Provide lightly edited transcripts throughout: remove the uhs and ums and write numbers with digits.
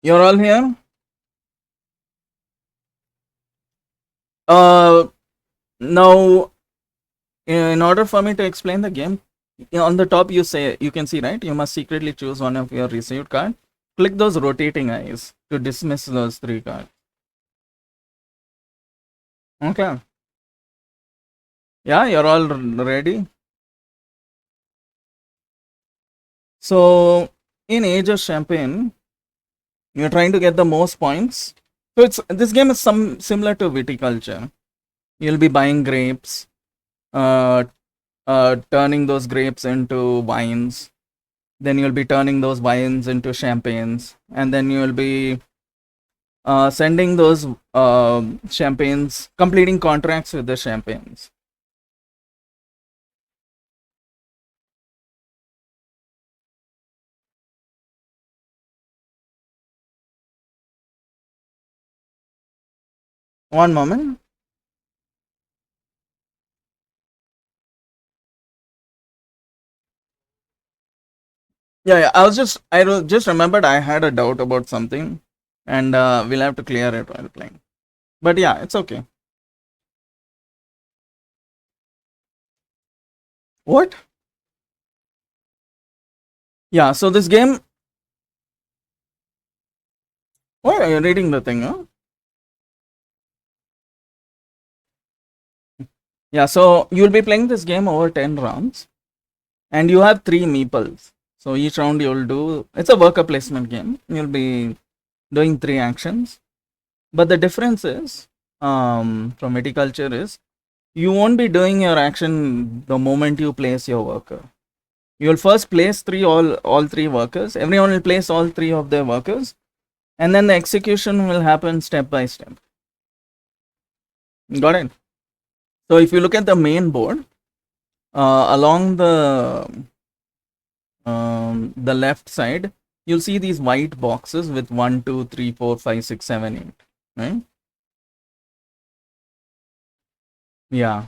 You're all here? Uh, Now, in order for me to explain the game, on the top you can see, right? You must secretly choose one of your received card. Click those rotating eyes to dismiss those three cards. Okay. Yeah, you're all ready. So, in Age of Champagne, you're trying to get the most points. So it's this game is some similar to viticulture. You'll be buying grapes, uh, turning those grapes into wines. Then you'll be turning those wines into champagnes, and then you'll be sending those champagnes, completing contracts with the champagnes. One moment. Yeah, I just remembered I had a doubt about something, and we'll have to clear it while playing. But yeah, it's okay. What? Yeah, so this game. Why are you reading the thing? Huh? Yeah, so you'll be playing this game over 10 rounds, and you have three meeples. So each round you'll do. It's a worker placement game. You'll be doing three actions. But the difference is, from viticulture is, you won't be doing your action the moment you place your worker. You'll first place all three workers. Everyone will place all three of their workers, and then the execution will happen step by step. Got it? So if you look at the main board, along the left side, you'll see these white boxes with 1, 2, 3, 4, 5, 6, 7, 8. Right? Yeah.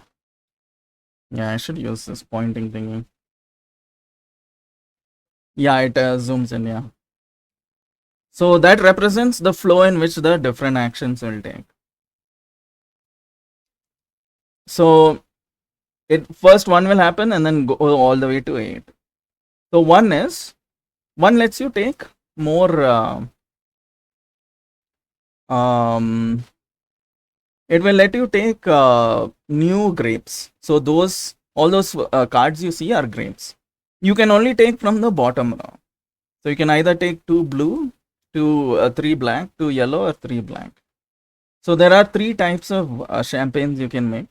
Yeah, I should use this pointing thingy. Yeah, it zooms in, yeah. So that represents the flow in which the different actions will take. So it first one will happen and then go all the way to 8. So one lets you take more um it will let you take new grapes. So those all those cards you see are grapes. You can only take from the bottom row. So you can either take 2 blue, 2 3 black, 2 yellow, or 3 black. So there are three types of champagnes you can make,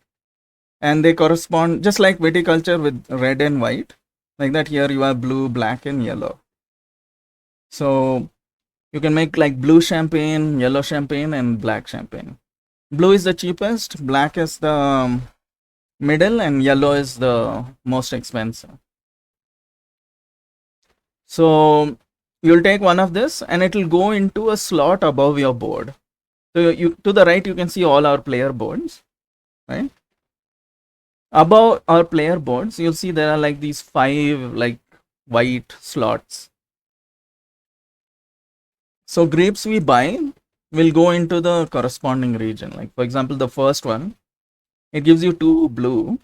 and they correspond just like viticulture with red and white. Like that, here you have blue, black, and yellow. So you can make like blue champagne, yellow champagne, and black champagne. Blue is the cheapest, black is the middle, and yellow is the most expensive. So you'll take one of this, and it will go into a slot above your board. So you to the right, you can see all our player boards, right? Above our player boards, you'll see there are like these 5 like white slots. So grapes we buy will go into the corresponding region. Like for example, the first one, it gives you 2 blue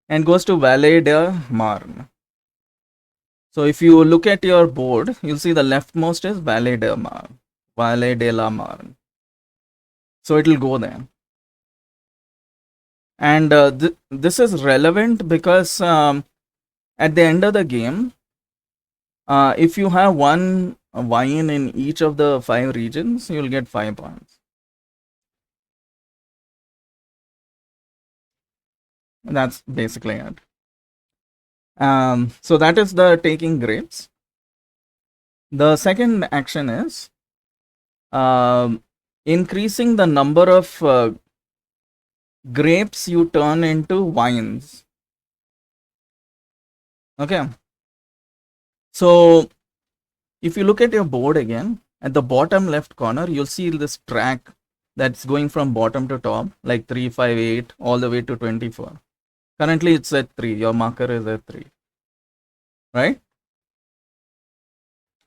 and goes to Vallée de Marne. So if you look at your board, you'll see the leftmost is Vallée de Marne, Vallée de la Marne. So it will go there. And this is relevant because at the end of the game, if you have one wine in each of the 5 regions, you'll get 5 points. That's basically it. So that is the taking grapes. The second action is increasing the number of grapes you turn into wines. Okay. So if you look at your board again, at the bottom left corner, you'll see this track that's going from bottom to top, like 3, 5, 8, all the way to 24. Currently, it's at 3. Your marker is at 3. Right?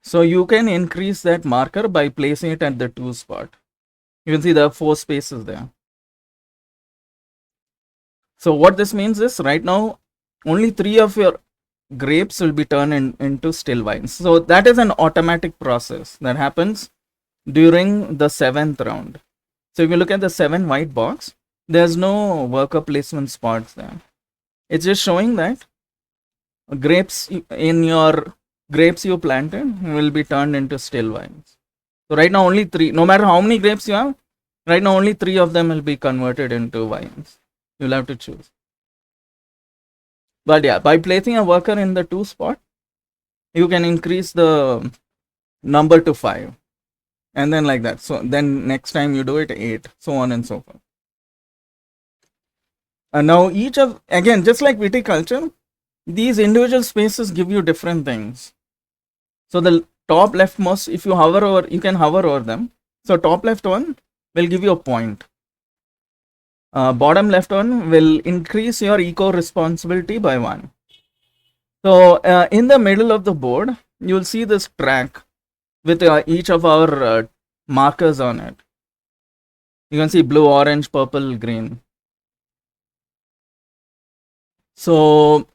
So you can increase that marker by placing it at the 2 spot. You can see there are 4 spaces there. So what this means is right now only 3 of your grapes will be turned into still wines. So that is an automatic process that happens during the 7th round. So if you look at the 7 white box, there's no worker placement spots there. It's just showing that grapes in your grapes you planted will be turned into still wines. So right now only 3, no matter how many grapes you have, right now only 3 of them will be converted into wines. You'll have to choose. But yeah, by placing a worker in the 2 spot, you can increase the number to 5. And then like that. So then next time you do it, 8, so on and so forth. And now each of, again, just like viticulture, these individual spaces give you different things. So the top leftmost, if you hover over, you can hover over them. So top left one will give you a point. Bottom left one will increase your eco responsibility by 1. So in the middle of the board, you will see this track with each of our markers on it. You can see blue, orange, purple, green. So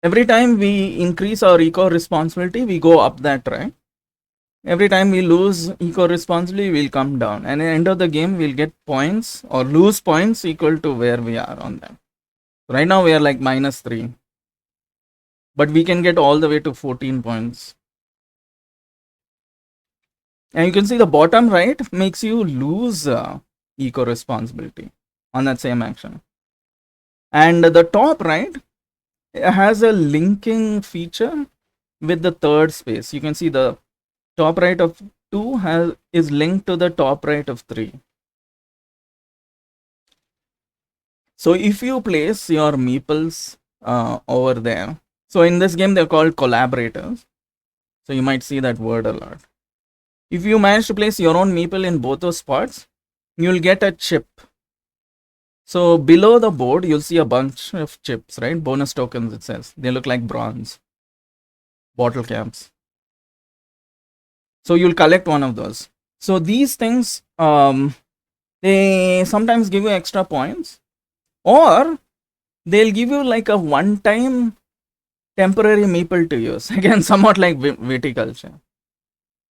every time we increase our eco responsibility, we go up that track. Every time we lose eco responsibility, we'll come down. And at the end of the game, we'll get points or lose points equal to where we are on that. Right now, we are like -3. But we can get all the way to 14 points. And you can see the bottom right makes you lose eco responsibility on that same action. And the top right has a linking feature with the third space. You can see the top right of 2 is linked to the top right of 3. So if you place your meeples over there, so in this game they're called collaborators. So you might see that word a lot. If you manage to place your own meeple in both those spots, you'll get a chip. So below the board, you'll see a bunch of chips, right? Bonus tokens, it says. They look like bronze. Bottle caps. So you'll collect one of those. So these things, they sometimes give you extra points, or they'll give you like a one-time temporary meeple to use. Again, somewhat like viticulture.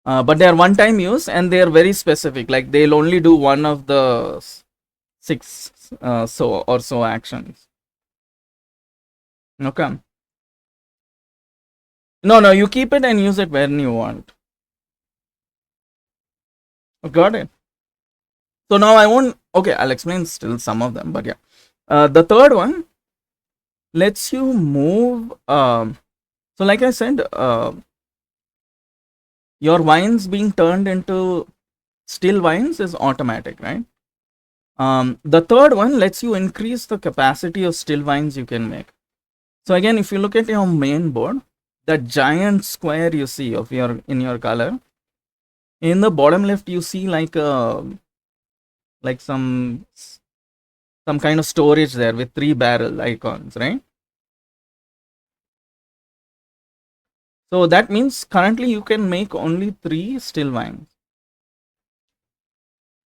But they are one-time use and they are very specific. Like they'll only do one of the 6 so actions. Okay. No, you keep it and use it when you want. Got it. So now I won't. Okay, I'll explain still some of them, but yeah. The third one lets you move. So like I said, your wines being turned into still wines is automatic, right? The third one lets you increase the capacity of still wines you can make. So again, if you look at your main board, that giant square you see of your in your color, in the bottom left you see like some kind of storage there with 3 barrel icons, right? So that means currently you can make only 3 still wines.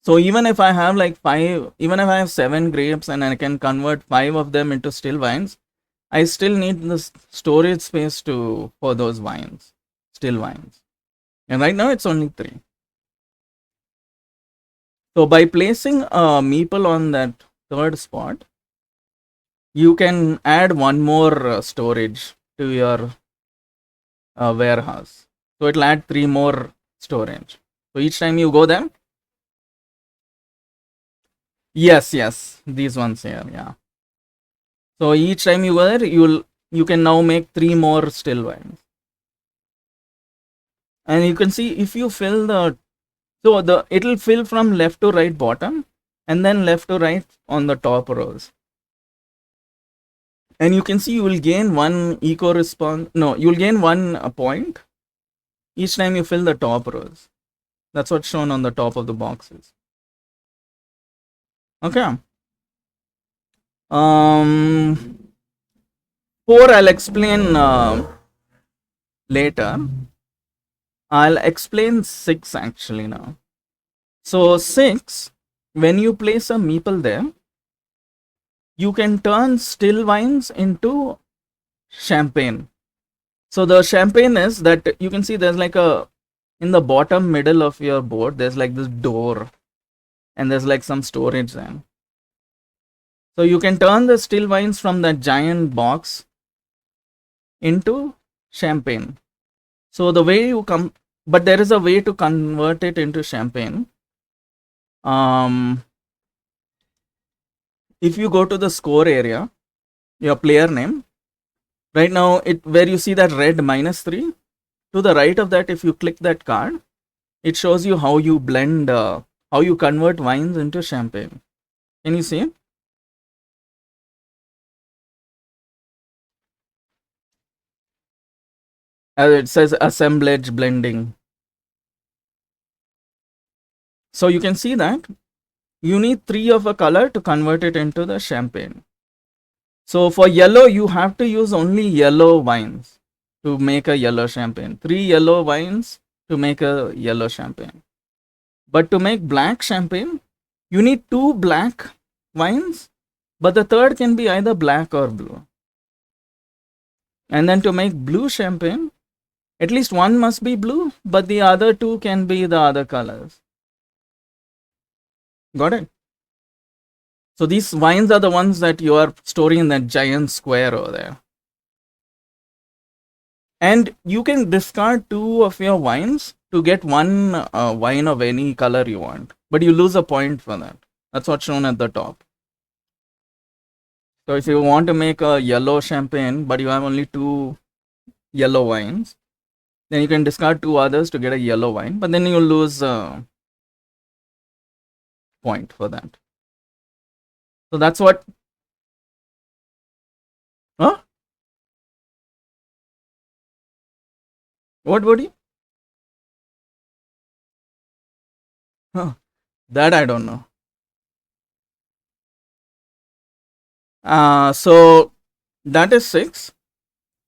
So even if I have like 5, even if I have 7 grapes and I can convert 5 of them into still wines, I still need the storage space for those wines, still wines. And right now it's only 3. So by placing a meeple on that third spot, you can add one more storage to your warehouse. So it'll add 3 more storage. So each time you go there, yes, these ones here, yeah. So each time you go there, you can now make 3 more still wines. And you can see if you fill it'll fill from left to right bottom and then left to right on the top rows. And you can see you will gain one you'll gain 1 point each time you fill the top rows. That's what's shown on the top of the boxes. Okay. 4 I'll explain later. I'll explain 6 actually now. So 6, when you place a meeple there, you can turn still wines into champagne. So the champagne is that you can see there's like a, in the bottom middle of your board, there's like this door and there's like some storage there. So you can turn the still wines from that giant box into champagne. So the way you come, but there is a way to convert it into champagne. If you go to the score area, your player name, right now it where you see that red -3, to the right of that, if you click that card, it shows you how you blend, how you convert wines into champagne. Can you see? It says assemblage blending. So you can see that you need 3 of a color to convert it into the champagne. So for yellow, you have to use only yellow wines to make a yellow champagne. 3 yellow wines to make a yellow champagne. But to make black champagne, you need 2 black wines, but the third can be either black or blue. And then to make blue champagne, at least one must be blue, but the other 2 can be the other colors. Got it? So these wines are the ones that you are storing in that giant square over there. And you can discard 2 of your wines to get one wine of any color you want, but you lose a point for that. That's what's shown at the top. So if you want to make a yellow champagne, but you have only 2 yellow wines, then you can discard 2 others to get a yellow wine, but then you lose a point for that. So that's what. Huh? What would you? Huh. That I don't know. So that is 6.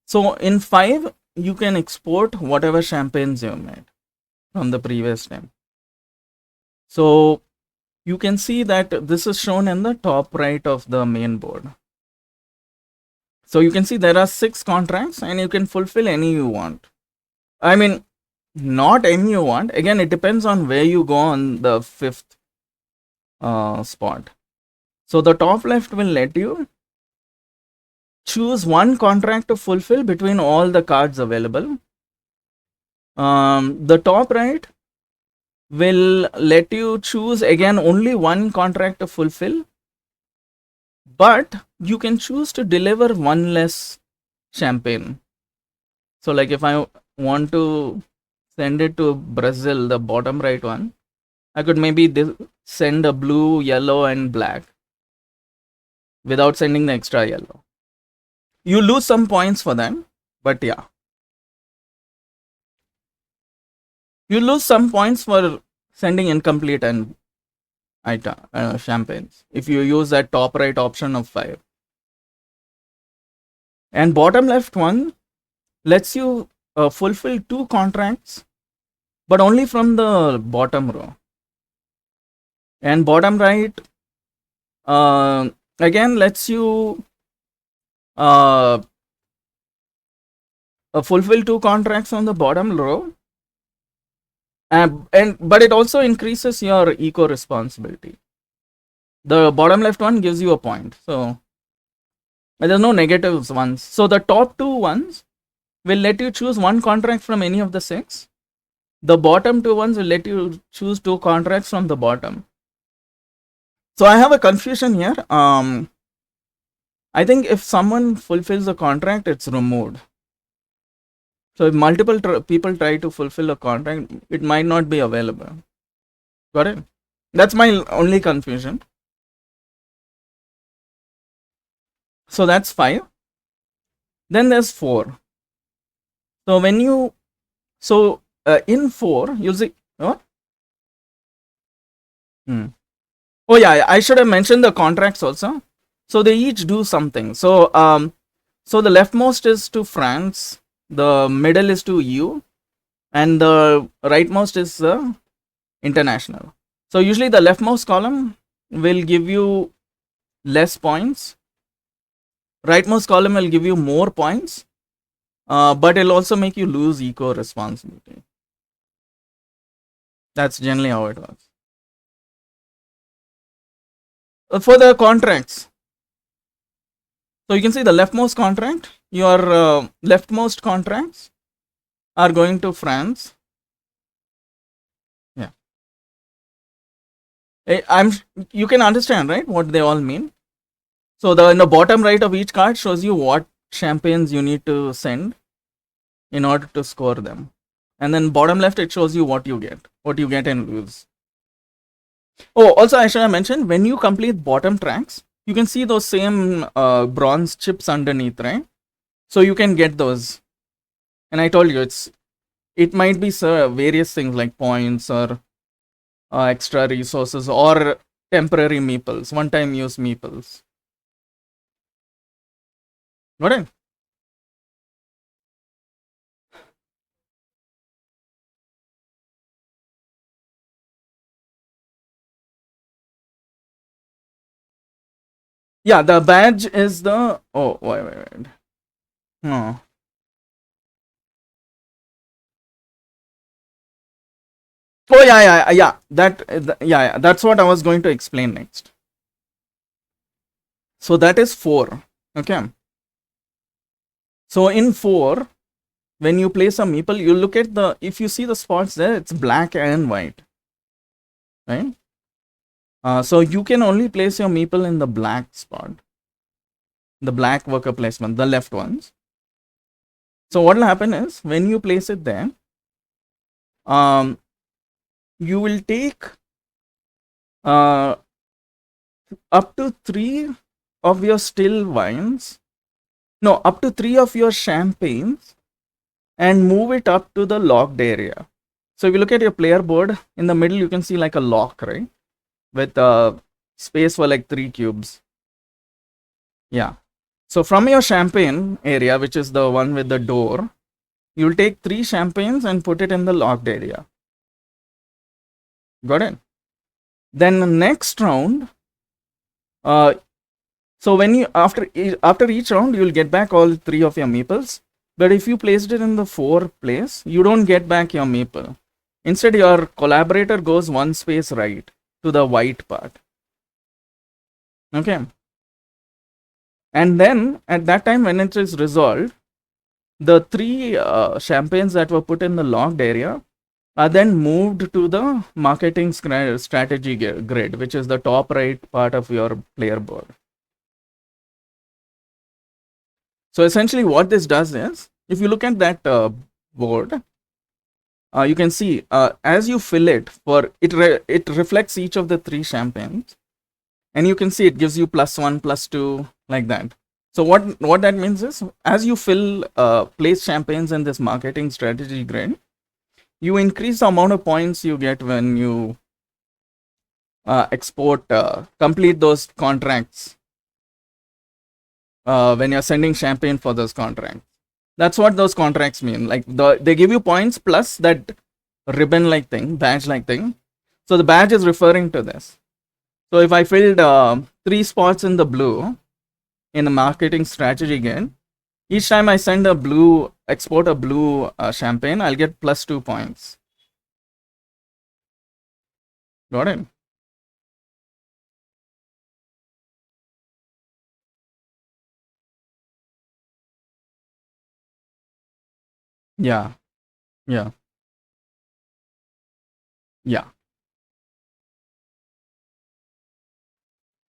So in 5, you can export whatever champagnes you made from the previous time. So you can see that this is shown in the top right of the main board. So you can see there are 6 contracts and you can fulfill any you want. I mean, not any you want. Again, it depends on where you go on the 5th spot. So the top left will let you choose one contract to fulfill between all the cards available. The top right will let you choose again only one contract to fulfill, but you can choose to deliver one less champagne. So like if I want to send it to Brazil, the bottom right one, I could maybe send a blue, yellow and black without sending the extra yellow. You lose some points for them, but yeah. You lose some points for sending incomplete and champagnes if you use that top right option of 5. And bottom left one lets you fulfill 2 contracts, but only from the bottom row. And bottom right again lets you fulfill 2 contracts on the bottom row, but it also increases your eco responsibility. The bottom left one gives you a point, so there's no negatives ones. So the top 2 ones will let you choose one contract from any of the 6. The bottom 2 ones will let you choose 2 contracts from the bottom. So I have a confusion here. I think if someone fulfills a contract, it's removed. So if multiple people try to fulfill a contract, it might not be available. Got it? That's my only confusion. So that's 5. Then there's 4. So when you, so in 4, you'll see, what? Oh yeah, I should have mentioned the contracts also. So they each do something. So so the leftmost is to France, the middle is to EU, and the rightmost is the international. So usually the leftmost column will give you less points. Rightmost column will give you more points, but it'll also make you lose eco responsibility. That's generally how it works. For the contracts, so you can see the leftmost contract, your leftmost contracts are going to France. Yeah. You can understand, right, what they all mean. So in the bottom right of each card shows you what champagnes you need to send in order to score them. And then bottom left, it shows you what you get and lose. Oh, also I should have mentioned, when you complete bottom tracks, you can see those same bronze chips underneath, right? So you can get those. And I told you, it might be various things like points or extra resources or temporary meeples, one-time use meeples. Got it? Yeah, the badge is the... Oh, wait. No. Oh, yeah. Yeah. That's what I was going to explain next. So that is 4. Okay. So in 4, when you place a meeple, you look at if you see the spots there, it's black and white, right? So you can only place your meeple in the black spot, the black worker placement, the left ones. So what will happen is, when you place it there, you will take up to 3 of your still wines, no, up to 3 of your champagnes, and move it up to the locked area. So if you look at your player board, in the middle you can see like a lock, right? With space for like 3 cubes. Yeah. So from your champagne area, which is the one with the door, you'll take 3 champagnes and put it in the locked area. Got it? Then the next round, so when you after each round, you'll get back all 3 of your meeples. But if you placed it in the 4th place, you don't get back your meeple. Instead, your collaborator goes 1 space right to the white part. Okay. And then at that time, when it is resolved, the 3 champagnes that were put in the locked area are then moved to the marketing strategy grid, which is the top right part of your player board. So essentially what this does is, if you look at that board, you can see as you fill it, it reflects each of the 3 champagnes, and you can see it gives you +1, +2, like that. So what that means is, as you fill place champagnes in this marketing strategy grid, you increase the amount of points you get when you complete those contracts, when you're sending champagne for those contracts. That's what those contracts mean. Like they give you points plus that ribbon like thing, badge like thing. So the badge is referring to this. So if I filled 3 spots in the blue in the marketing strategy again, each time I export a blue champagne, I'll get +2 points. Got it? Yeah. Yeah.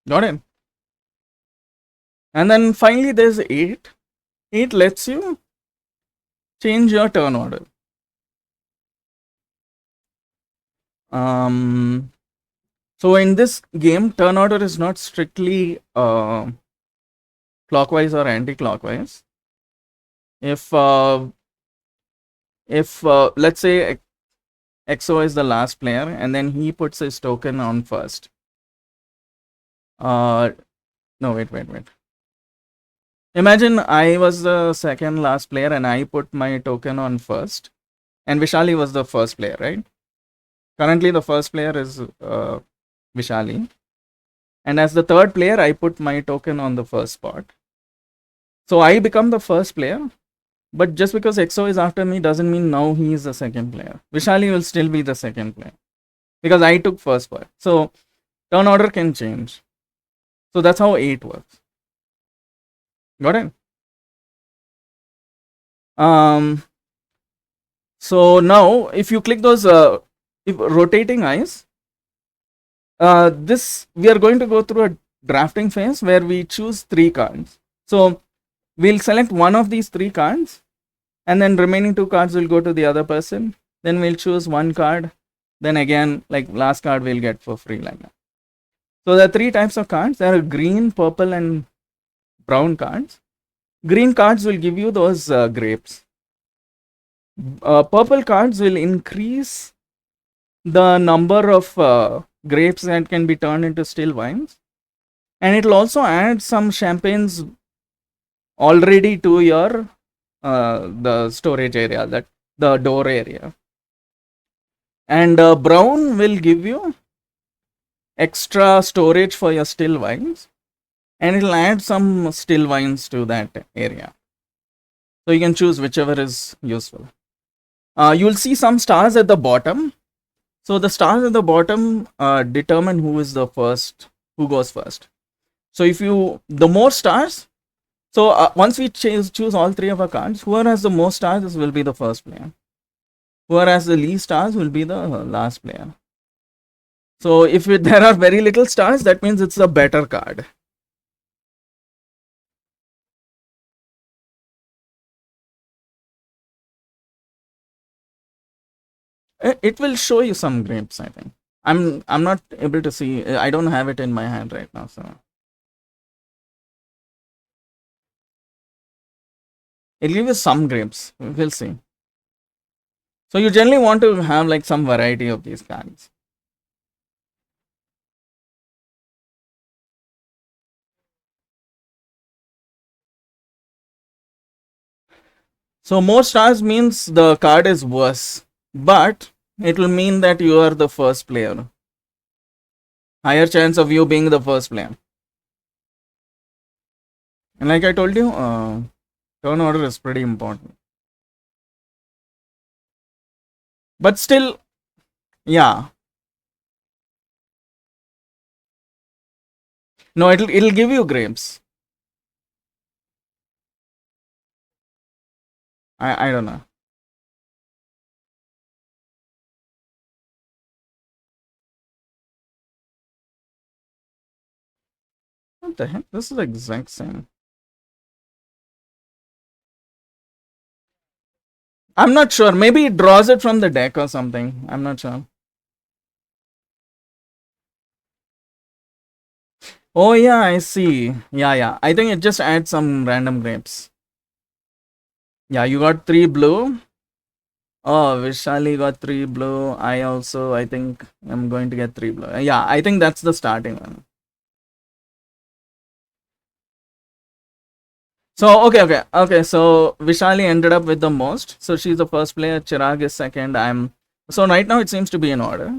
Got it? And then finally there's 8. 8 lets you change your turn order. So in this game, turn order is not strictly clockwise or anti-clockwise. If let's say XO is the last player and then he puts his token on first. No, wait. Imagine I was the second last player and I put my token on first, and Vishali was the first player, right? Currently, the first player is Vishali, and as the third player, I put my token on the first spot. So I become the first player, but just because EXO is after me doesn't mean now he is the second player. Vishali will still be the second player because I took first spot. So turn order can change. So that's how 8 works. Got it? So now if you click those if rotating eyes, this we are going to go through a drafting phase where we choose 3 cards. So we'll select one of these 3 cards, and then remaining 2 cards will go to the other person. Then we'll choose 1 card. Then again, like last card we'll get for free like that. So there are 3 types of cards. There are green, purple, and brown cards. Green cards will give you those grapes. Purple cards will increase the number of grapes that can be turned into still wines, and it will also add some champagnes already to your the storage area, that the door area. And brown will give you extra storage for your still wines, and it will add some still wines to that area. So you can choose whichever is useful. You will see some stars at the bottom. So the stars at the bottom determine who is the first, who goes first. So if you, the more stars, so once we choose all 3 of our cards, whoever has the most stars will be the first player. Whoever has the least stars will be the last player. So if there are very little stars, that means it's a better card. It will show you some grapes, I think. I'm not able to see. I don't have it in my hand right now, so it'll give you some grapes. We'll see. So you generally want to have like some variety of these cards. So more stars means the card is worse, but it will mean that you are the first player. Higher chance of you being the first player. And like I told you, turn order is pretty important. But still, yeah. No, it'll give you grapes. I don't know. What the heck? This is the exact same. I'm not sure. Maybe it draws it from the deck or something. I'm not sure. Oh yeah, I see. Yeah. I think it just adds some random grapes. Yeah, you got 3 blue. Oh, Vishali got 3 blue. I think I'm going to get 3 blue. Yeah, I think that's the starting one. So okay. So Vishali ended up with the most. So she's the first player. Chirag is second. So right now it seems to be in order.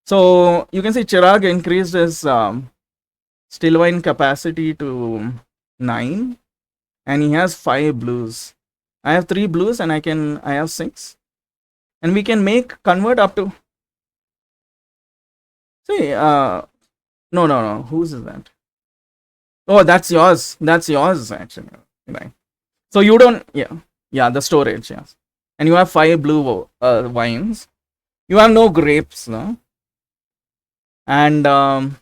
So you can see Chirag increased his still wine capacity to 9, and he has 5 blues. I have 3 blues, and I have 6, and we can convert up to. See, no. Whose is that? Oh, that's yours. That's yours actually. Right. So you don't. Yeah. The storage. Yes. And you have 5 blue wines. You have no grapes, no. And oh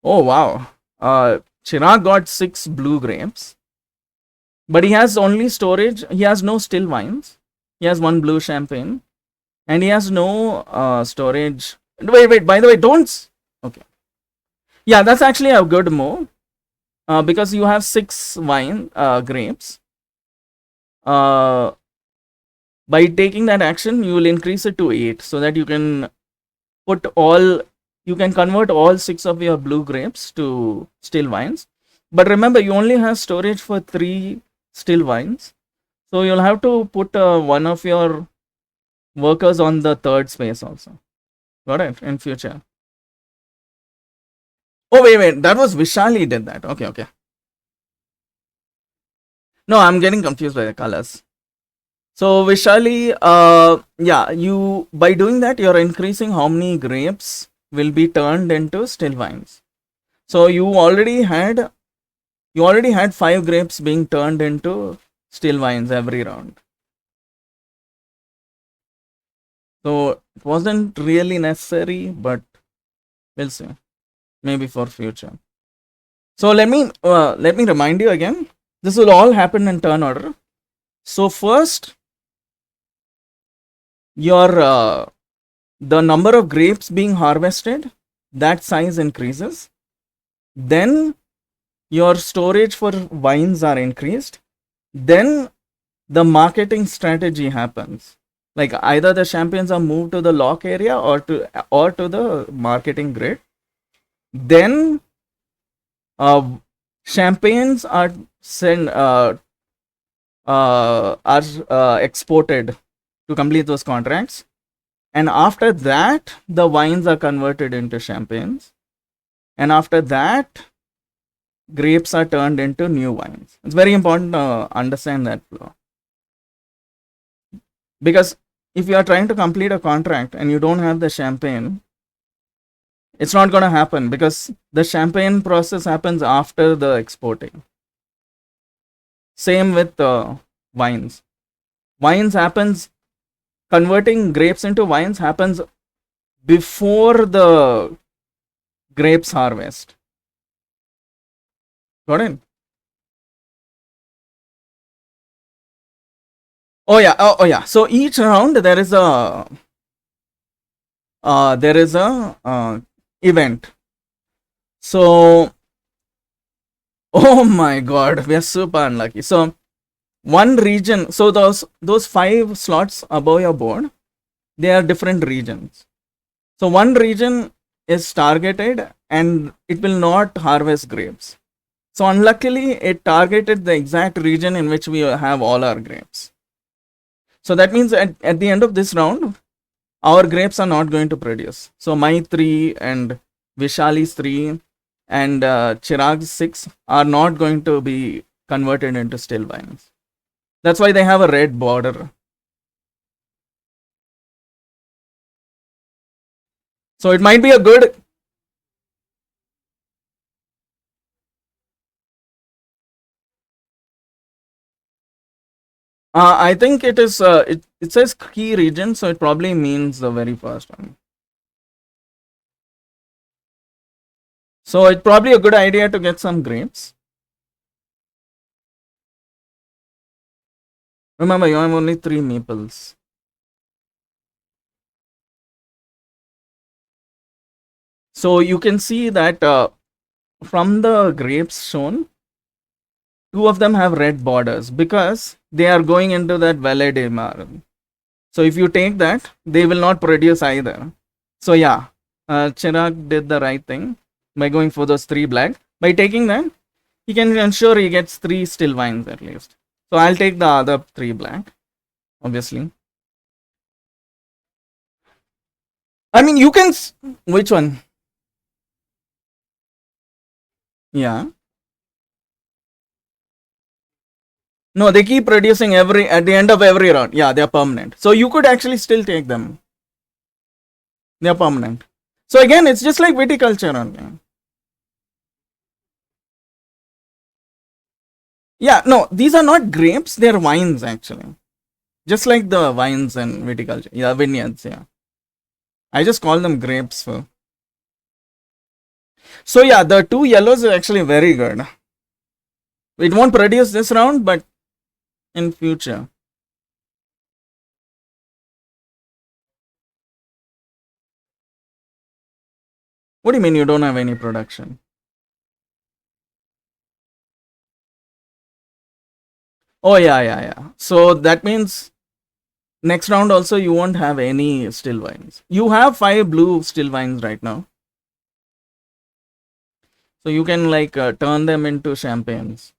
wow. Chirag got 6 blue grapes, but he has only storage. He has no still wines. He has 1 blue champagne, and he has no storage. Wait. By the way, don't. Okay. Yeah, that's actually a good move. Because you have 6 wine grapes. By taking that action, you will increase it to 8, so that you can convert all 6 of your blue grapes to still wines. But remember, you only have storage for 3 still wines. So you'll have to put one of your workers on the third space also. Got it? In future. Oh, wait. That was Vishali did that. Okay, okay. No, I'm getting confused by the colors. So Vishali, yeah, you by doing that, you're increasing how many grapes will be turned into still vines. So you already had 5 grapes being turned into still vines every round. So it wasn't really necessary, but we'll see. Maybe for future. So let me remind you again. This will all happen in turn order. So first, your the number of grapes being harvested, that size increases. Then your storage for wines are increased. Then the marketing strategy happens. Like either the champagnes are moved to the lock area or to the marketing grid. Then uh, champagnes are exported to complete those contracts, and after that the wines are converted into champagnes, and after that grapes are turned into new wines. It's very important to understand that flow, because if you are trying to complete a contract and you don't have the champagne, it's not going to happen, because the champagne process happens after the exporting. Same with wines. Wines happens Converting grapes into wines happens before the grapes harvest. Got it? Oh yeah. So each round there is a event. So oh my god, we are super unlucky. So one region. So those 5 slots above your board, they are different regions. So one region is targeted and it will not harvest grapes. So unluckily, it targeted the exact region in which we have all our grapes. So that means at the end of this round, our grapes are not going to produce. So my 3 and Vishali's 3 and Chirag's 6 are not going to be converted into still vines. That's why they have a red border. So it might be a good. I think it is. It says key region, so it probably means the very first one. So it's probably a good idea to get some grapes. Remember, you have only 3 maples. So you can see that from the grapes shown, 2 of them have red borders because they are going into that Valle de Mar. So if you take that, they will not produce either. So yeah, Chirag did the right thing by going for those 3 black. By taking that, he can ensure he gets 3 still vines at least. So I'll take the other 3 black, obviously. I mean, you can. Which one? Yeah. No, they keep producing at the end of every round. Yeah, they're permanent. So you could actually still take them. They're permanent. So again, it's just like viticulture only. Yeah, no, these are not grapes, they're wines actually. Just like the vines and viticulture. Yeah, vineyards, yeah. I just call them grapes for. So yeah, the 2 yellows are actually very good. It won't produce this round, but in future. What do you mean you don't have any production? Oh yeah. So that means next round also you won't have any still vines. You have 5 blue still vines right now. So you can like turn them into champagnes.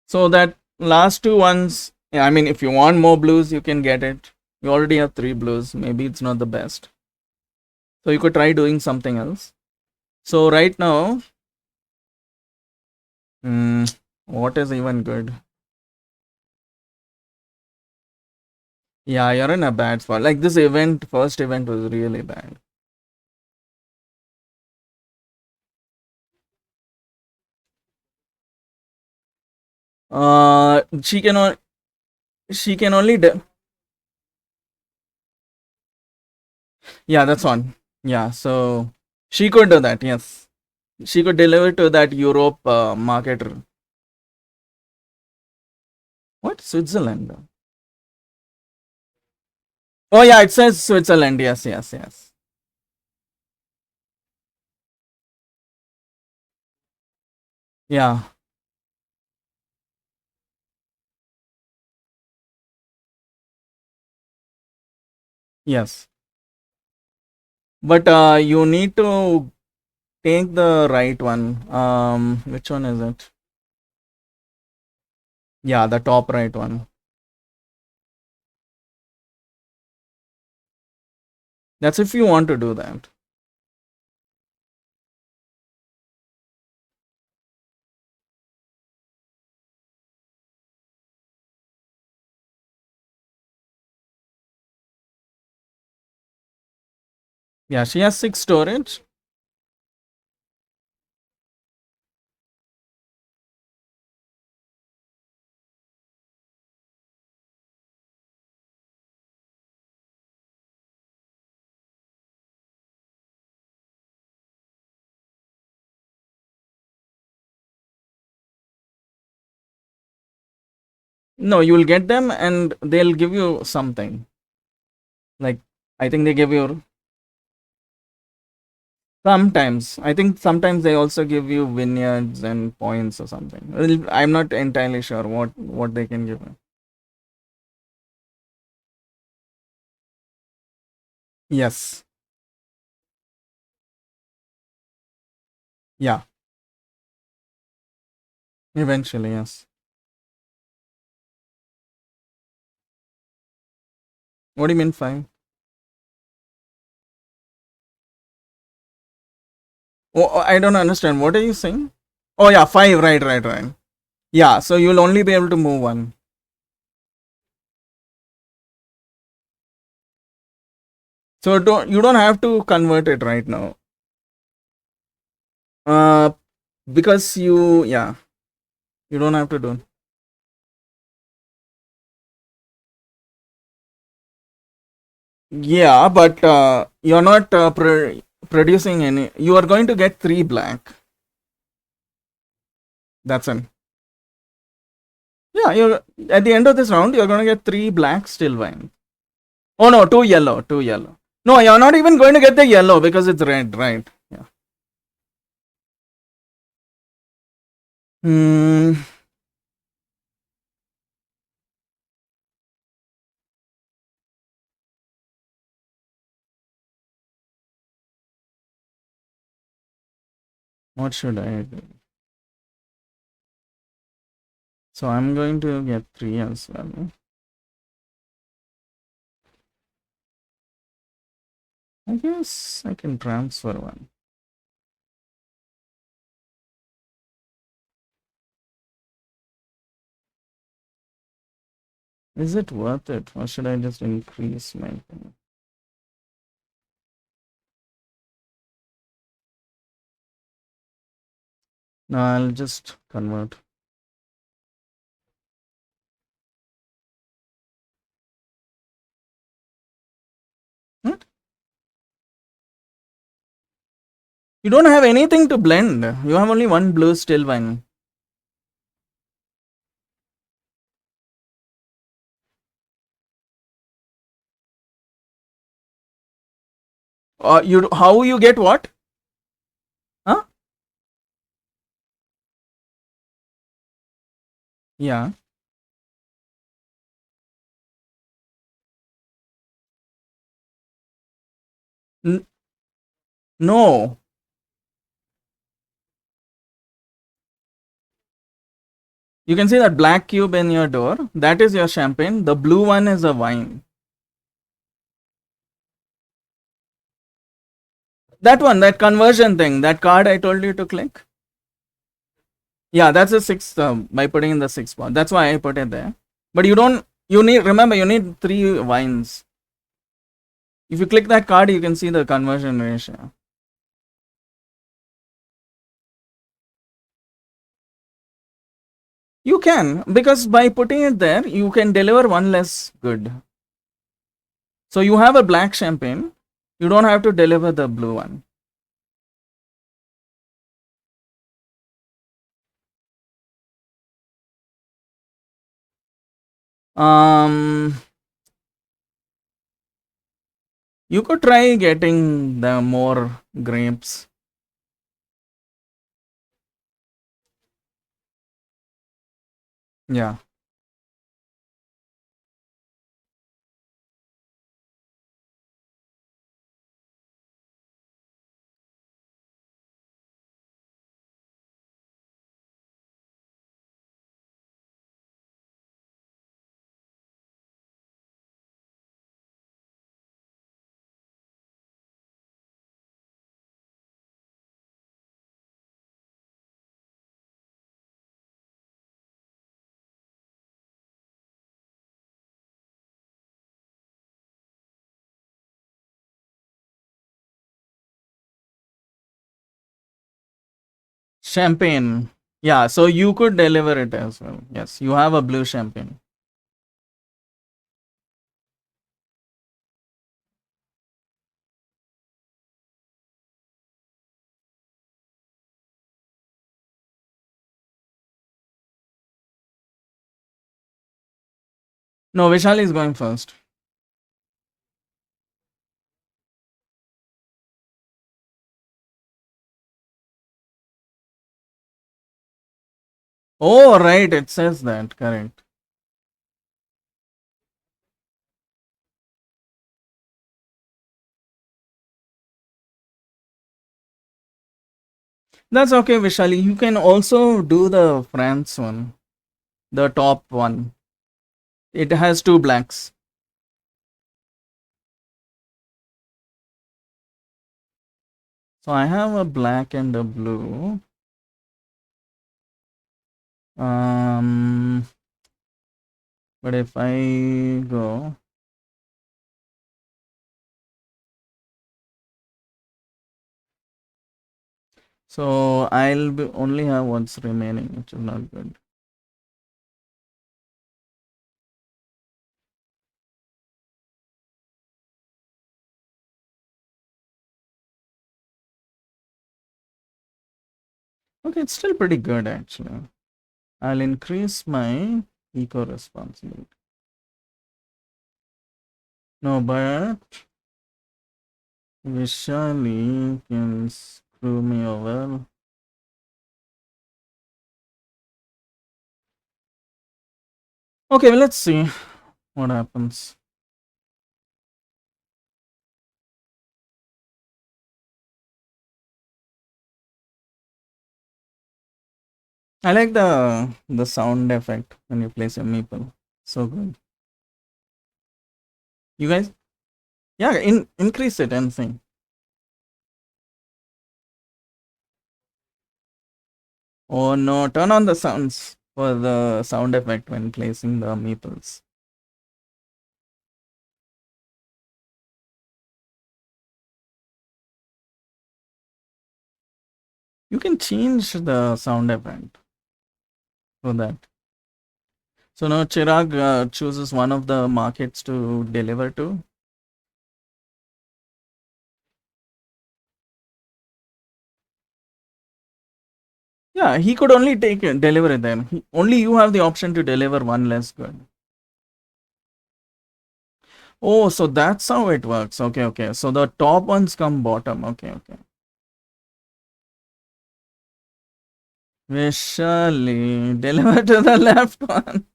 So that last two ones, yeah, I mean, if you want more blues, you can get it. You already have three blues. Maybe it's not the best. So you could try doing something else. So right now, what is even good? Yeah, you're in a bad spot. Like this event, first event was really bad. She can she can only yeah, that's on. Yeah, so she could do that. Yes, she could deliver to that Europe market. What Switzerland? Oh yeah, it says Switzerland. Yes, yes, yes. Yeah, yes. But you need to take the right one. Which one is it? Yeah, the top right one. That's if you want to do that. Yeah, she has six storage. No, you will get them and they'll give you something. Like I think they give you sometimes. I think sometimes they also give you vineyards and points or something. Well, I'm not entirely sure what they can give you. Yes. Yeah. Eventually, yes. What do you mean five? Oh, I don't understand. What are you saying? Oh yeah, five. Right, right, right. Yeah. So you'll only be able to move one. So don't you don't have to convert it right now. Uh, because you don't have to do. Yeah, but you're not producing any. You are going to get three black. That's it. Yeah, you're at the end of this round, you're going to get three black still wine. Oh no, two yellow, two yellow. No, you're not even going to get the yellow because it's red, right? Yeah. Hmm. What should I do? So I'm going to get three as well. I guess I can transfer one. Is it worth it? Or should I just increase my thing? No, I'll just convert. What? You don't have anything to blend. You have only one blue still wine. You how you get what? Huh? Yeah. N- no. You can see that black cube in your door. That is your champagne. The blue one is a wine. That one, that conversion thing, that card I told you to click. Yeah, that's a sixth by putting in the sixth spot. That's why I put it there. But you don't, you need, remember, you need 3 wines. If you click that card, you can see the conversion ratio. You can, because by putting it there, you can deliver one less good. So you have a black champagne, you don't have to deliver the blue one. Um, you could try getting the more grapes. Yeah. Champagne. Yeah, so you could deliver it as well. Yes, you have a blue champagne. No, Vishal is going first. Oh, right, it says that. Correct. That's okay, Vishali. You can also do the France one, the top one. It has 2 blacks. So I have a black and a blue. Um, but if I go, so I'll be only have what's remaining, which is not good. Okay, it's still pretty good actually. I'll increase my eco responsibility. No, but Vishali can screw me over. Okay, well, let's see what happens. I like the sound effect when you place your meeple. So good. You guys, yeah, increase it and sing. Oh no, turn on the sounds for the sound effect when placing the meeples. You can change the sound effect for that. So now Chirag chooses one of the markets to deliver to. Yeah, he could only take it, deliver it then. Only you have the option to deliver one less good. Oh, so that's how it works. Okay, okay. So the top ones come bottom. Okay, okay. Vishali, deliver to the left one.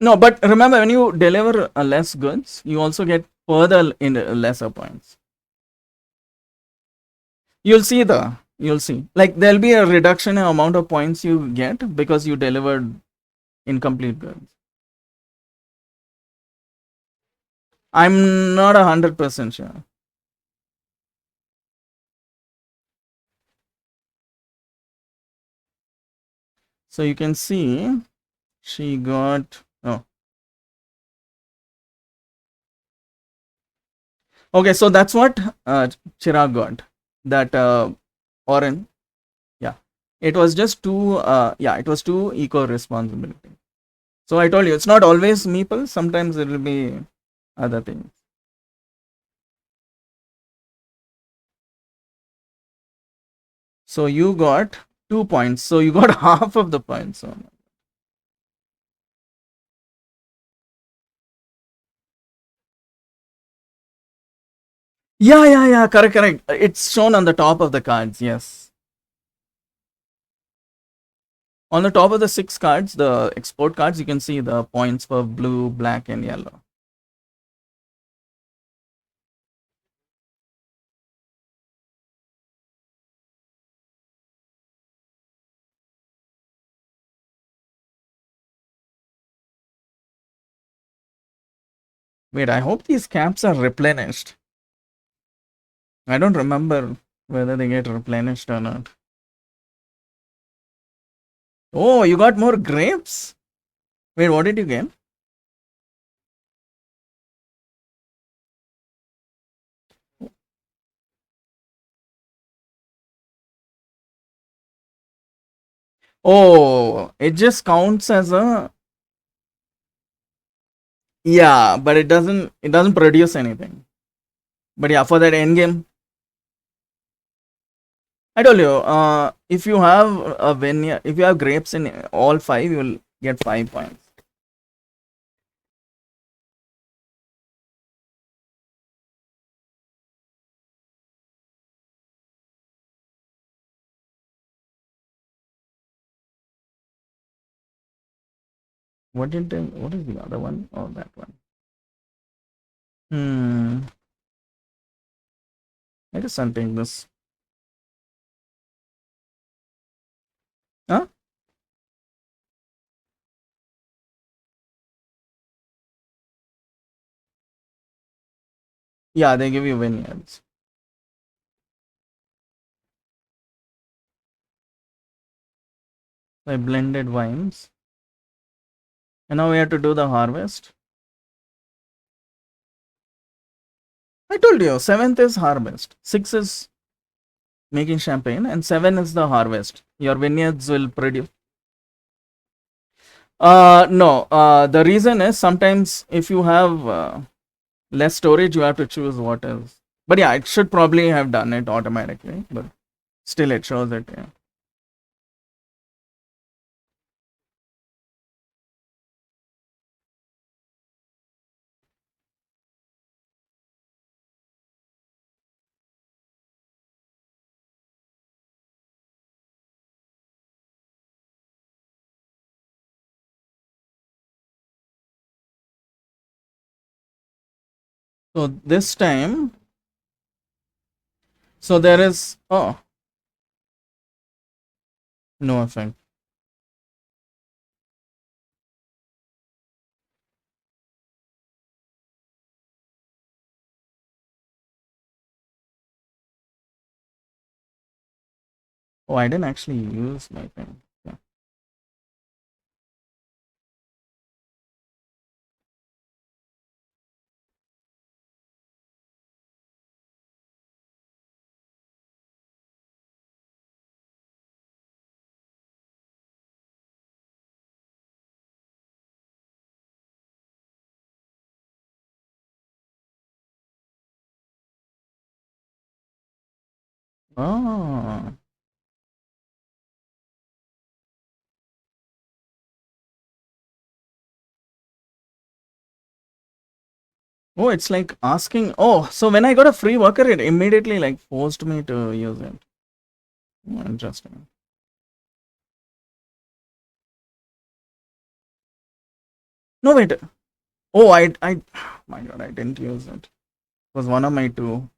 No, but remember when you deliver less goods, you also get further in lesser points. You'll see like there'll be a reduction in amount of points you get because you delivered incomplete goods. I'm not 100% sure. So you can see she got, oh, okay, so that's what Chirag got, that orange. Yeah, it was just two. Yeah, it was two eco responsibility. So I told you it's not always meeple. Sometimes it will be other things. So you got 2 points. So you got half of the points. So yeah. Correct, correct. It's shown on the top of the cards. Yes, on the top of the 6 cards, the export cards, you can see the points for blue, black, and yellow. Wait, I hope these caps are replenished. I don't remember whether they get replenished or not. Oh, you got more grapes? Wait, what did you get? Oh, it just counts as a, yeah, but it doesn't produce anything. But yeah, for that end game, I told you, if you have a vineyard, if you have grapes in all five, you will get 5 points. What is the other one? Oh, that one. Hmm. I just take this. Huh? Yeah, they give you vineyards. Like blended wines. And now we have to do the harvest. I told you, seventh is harvest. Six is making champagne, and seven is the harvest. Your vineyards will produce. No. The reason is sometimes if you have less storage, you have to choose what is. But yeah, it should probably have done it automatically. But still, it shows it. Yeah. So this time, so there is, oh, no effect. Oh, I didn't actually use my thing. Yeah. Oh. Oh, it's like asking. Oh, so when I got a free worker, it immediately like forced me to use it. Oh, interesting. No, wait. Oh, my God, I didn't use it. It was one of my two.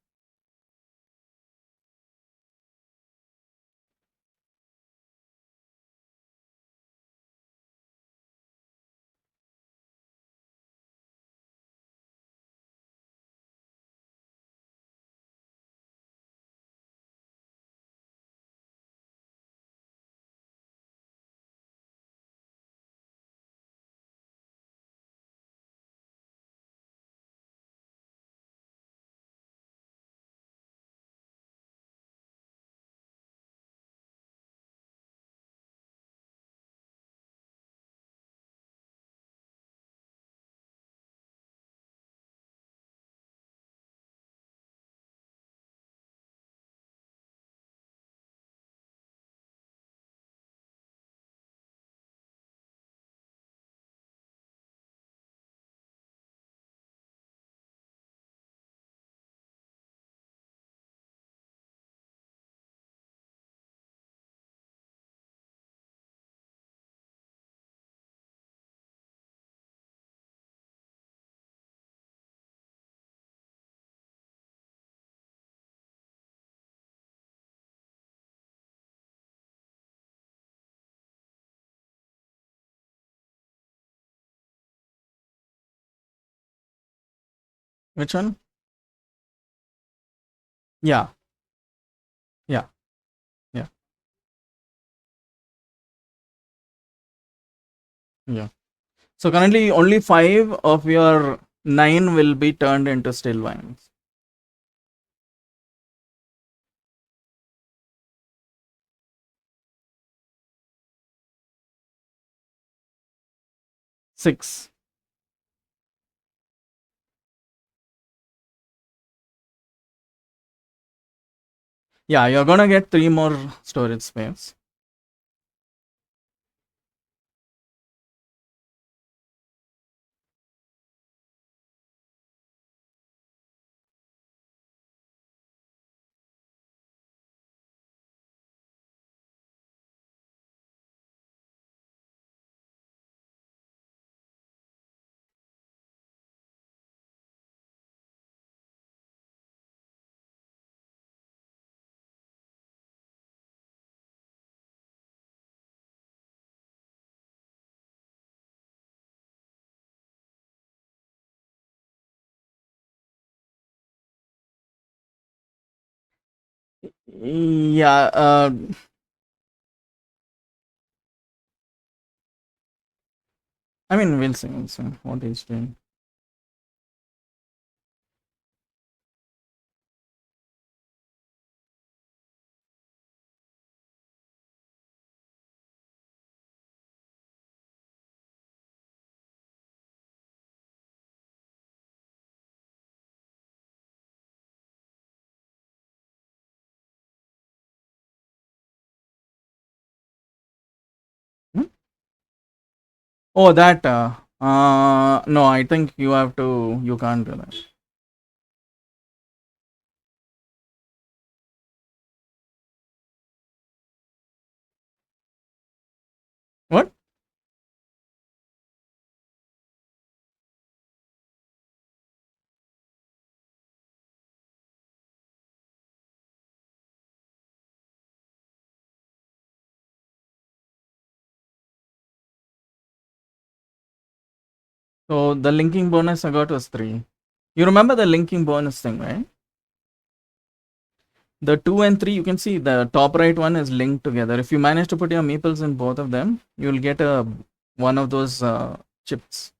Which one? Yeah, yeah, yeah, yeah. So currently, only five of your nine will be turned into still wines. Six. Yeah, you're gonna get three more storage space. Yeah, I mean, we'll see. We'll see what he's doing. Hmm? Oh, that. No, I think you have to. You can't do that. What? So the linking bonus I got was three. You remember the linking bonus thing, right? The two and three, you can see the top right one is linked together. If you manage to put your meeples in both of them, you'll get a one of those chips,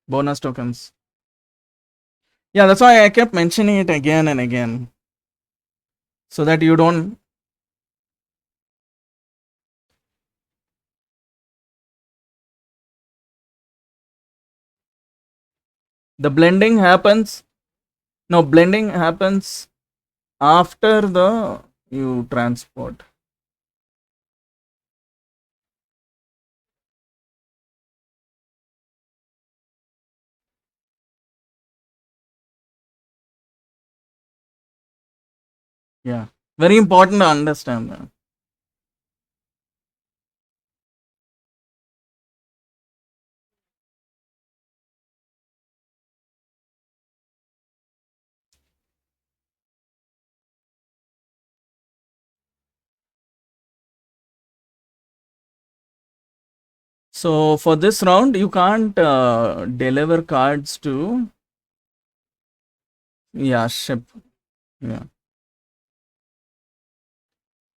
bonus tokens. Yeah, that's why I kept mentioning it again and again, so that you don't. The blending happens. No, blending happens after the you transport. Yeah, very important to understand that. So for this round, you can't deliver cards to, yeah, ship. Yeah.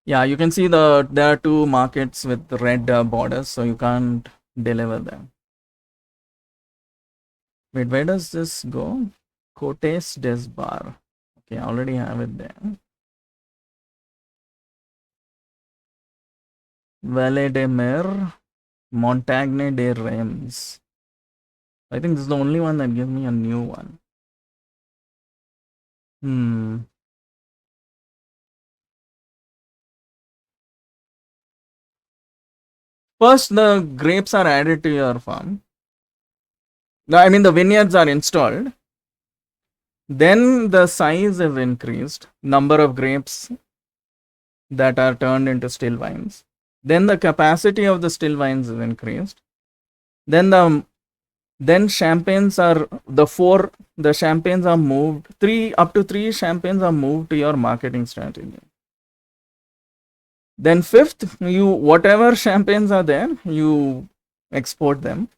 Yeah, you can see there are two markets with red borders, so you can't deliver them. Wait, where does this go? Cotes des Bar. Okay, I already have it there. Valle de Mer, Montagne de Reims. I think this is the only one that gives me a new one. Hmm. First, the grapes are added to your farm. I mean, the vineyards are installed. Then the size is increased. Number of grapes that are turned into still vines. Then the capacity of the still vines is increased. Then champagnes are the champagnes are moved, three up to three champagnes are moved to your marketing strategy. Then fifth, you whatever champagnes are there, you export them.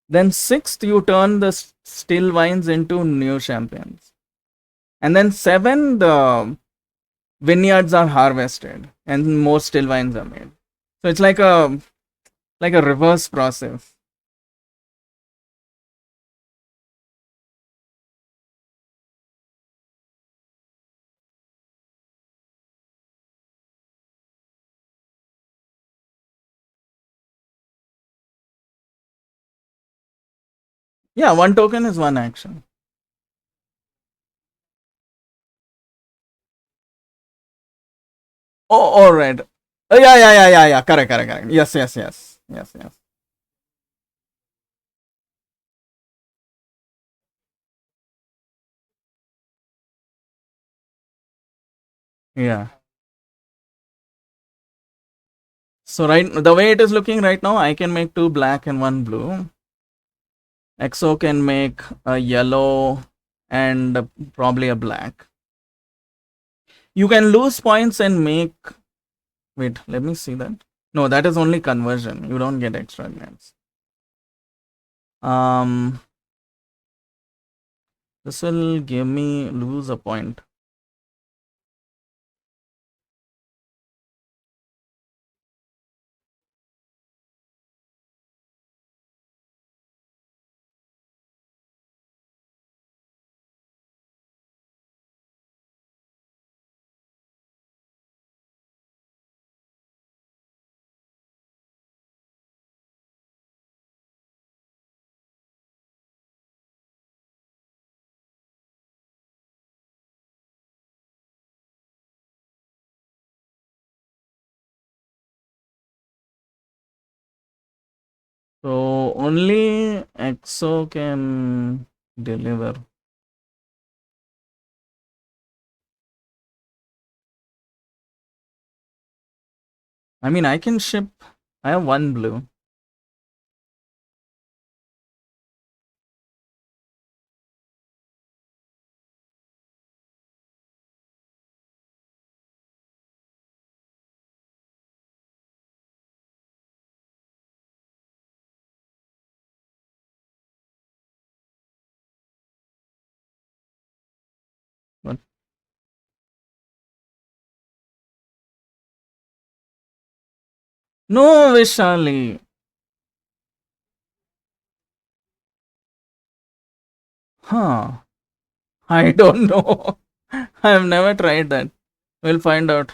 Then sixth, you turn the still wines into new champagnes. And then seven, the vineyards are harvested and more still wines are made. So it's like a reverse process. Yeah, one token is one action. Oh, all right. Yeah. Correct. Yes. Yeah. So right, the way it is looking right now, I can make two black and one blue. Exo can make a yellow and probably a black. You can lose points and make. Wait, let me see that. No, that is only conversion. You don't get extra grants. Um, this will give me lose a point. So only Exo can deliver. I mean, I can ship. I have one blue. But no, Vishali. Huh. I don't know. I have never tried that. We'll find out.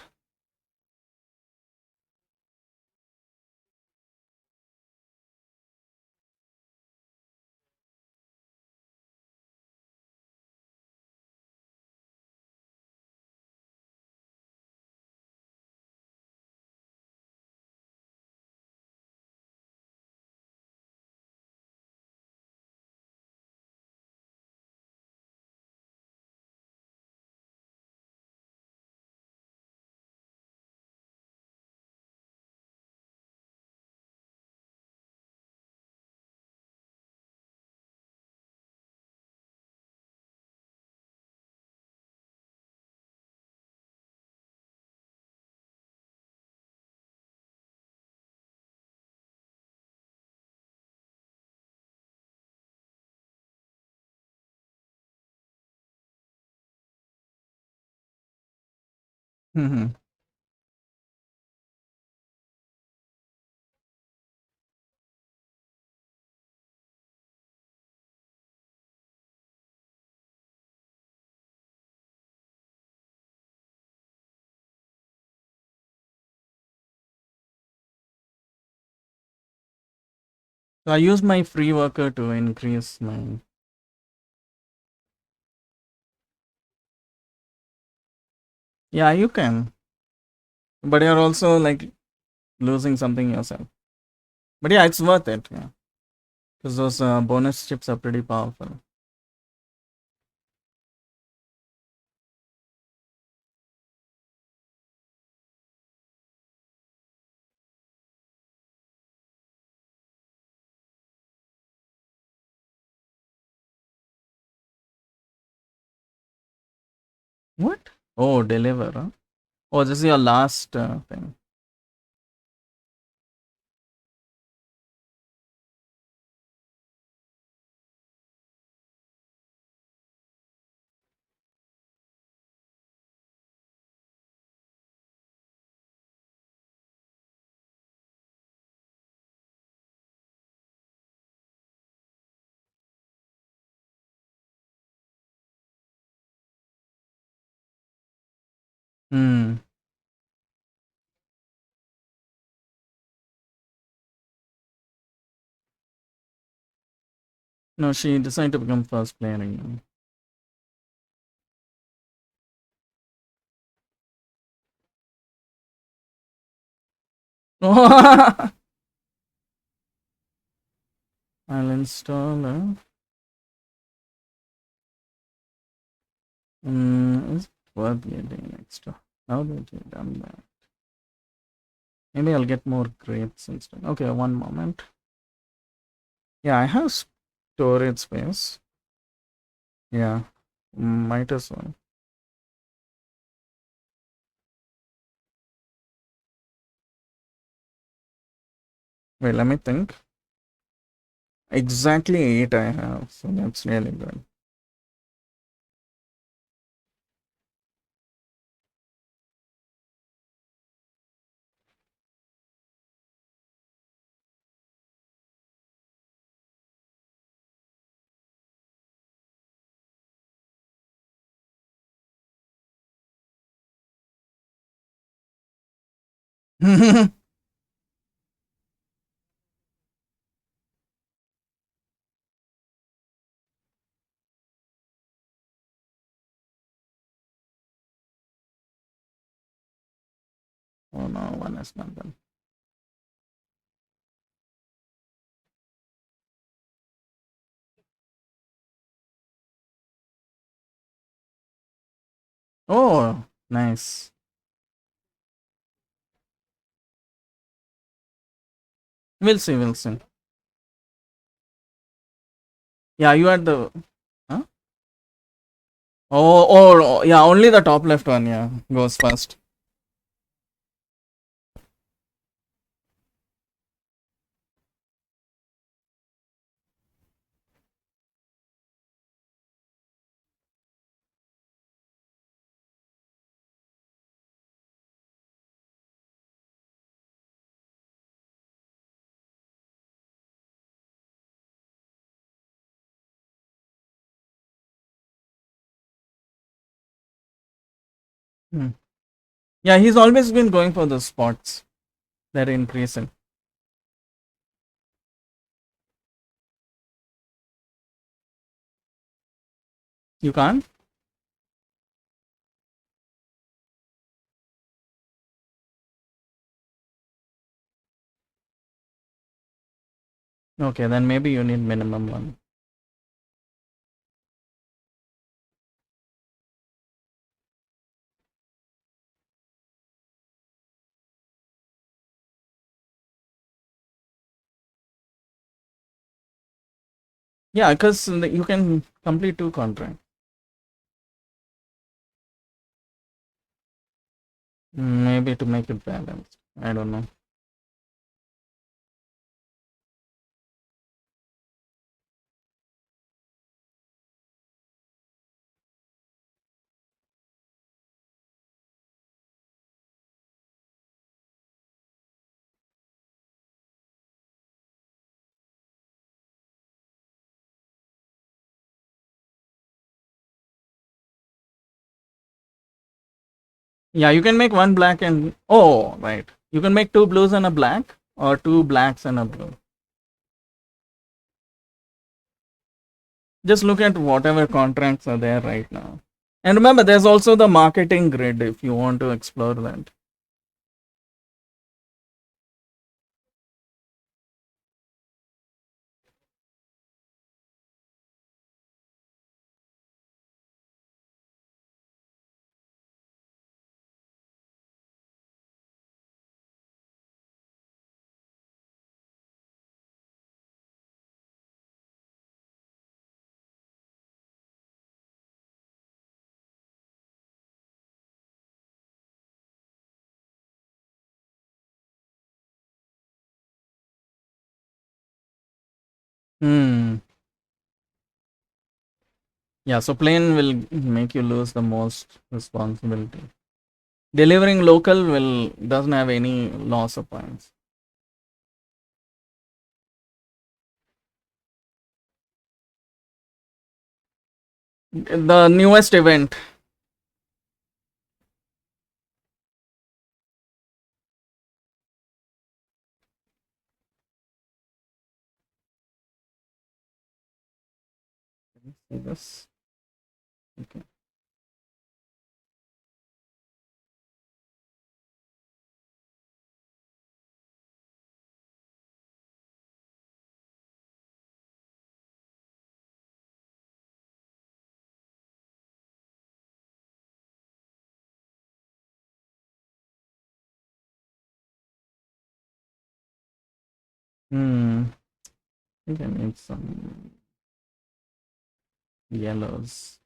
Mhm. So I use my free worker to increase my. Yeah, you can, but you're also like losing something yourself. But yeah, it's worth it. Yeah, because those bonus chips are pretty powerful. What? Oh, deliver. Huh? Oh, this is your last thing. Hmm. No, she decided to become first player again. I'll install. Is it worth getting extra? How did you done that? Maybe I'll get more grapes instead. Okay, one moment. Yeah, I have storage space. Yeah, might as well. Wait, let me think. Exactly eight I have, so that's really good. Oh no, one is not done. Oh, nice. We'll see, we'll see. Yeah, you had the. Huh? Oh, yeah, only the top left one, yeah, goes first. Hmm. Yeah, he's always been going for the spots that increase it. You can't? Okay, then maybe you need minimum one. Yeah, because you can complete two contracts. Maybe to make it balanced. I don't know. Yeah, you can make one black and oh right. You can make two blues and a black or two blacks and a blue. Just look at whatever contracts are there right now. And remember, there's also the marketing grid if you want to explore that. Hmm. Yeah, so plain will make you lose the most responsibility. Delivering local will doesn't have any loss of points. The newest event. Let me see this. Okay. Hmm. I think I need some yellows.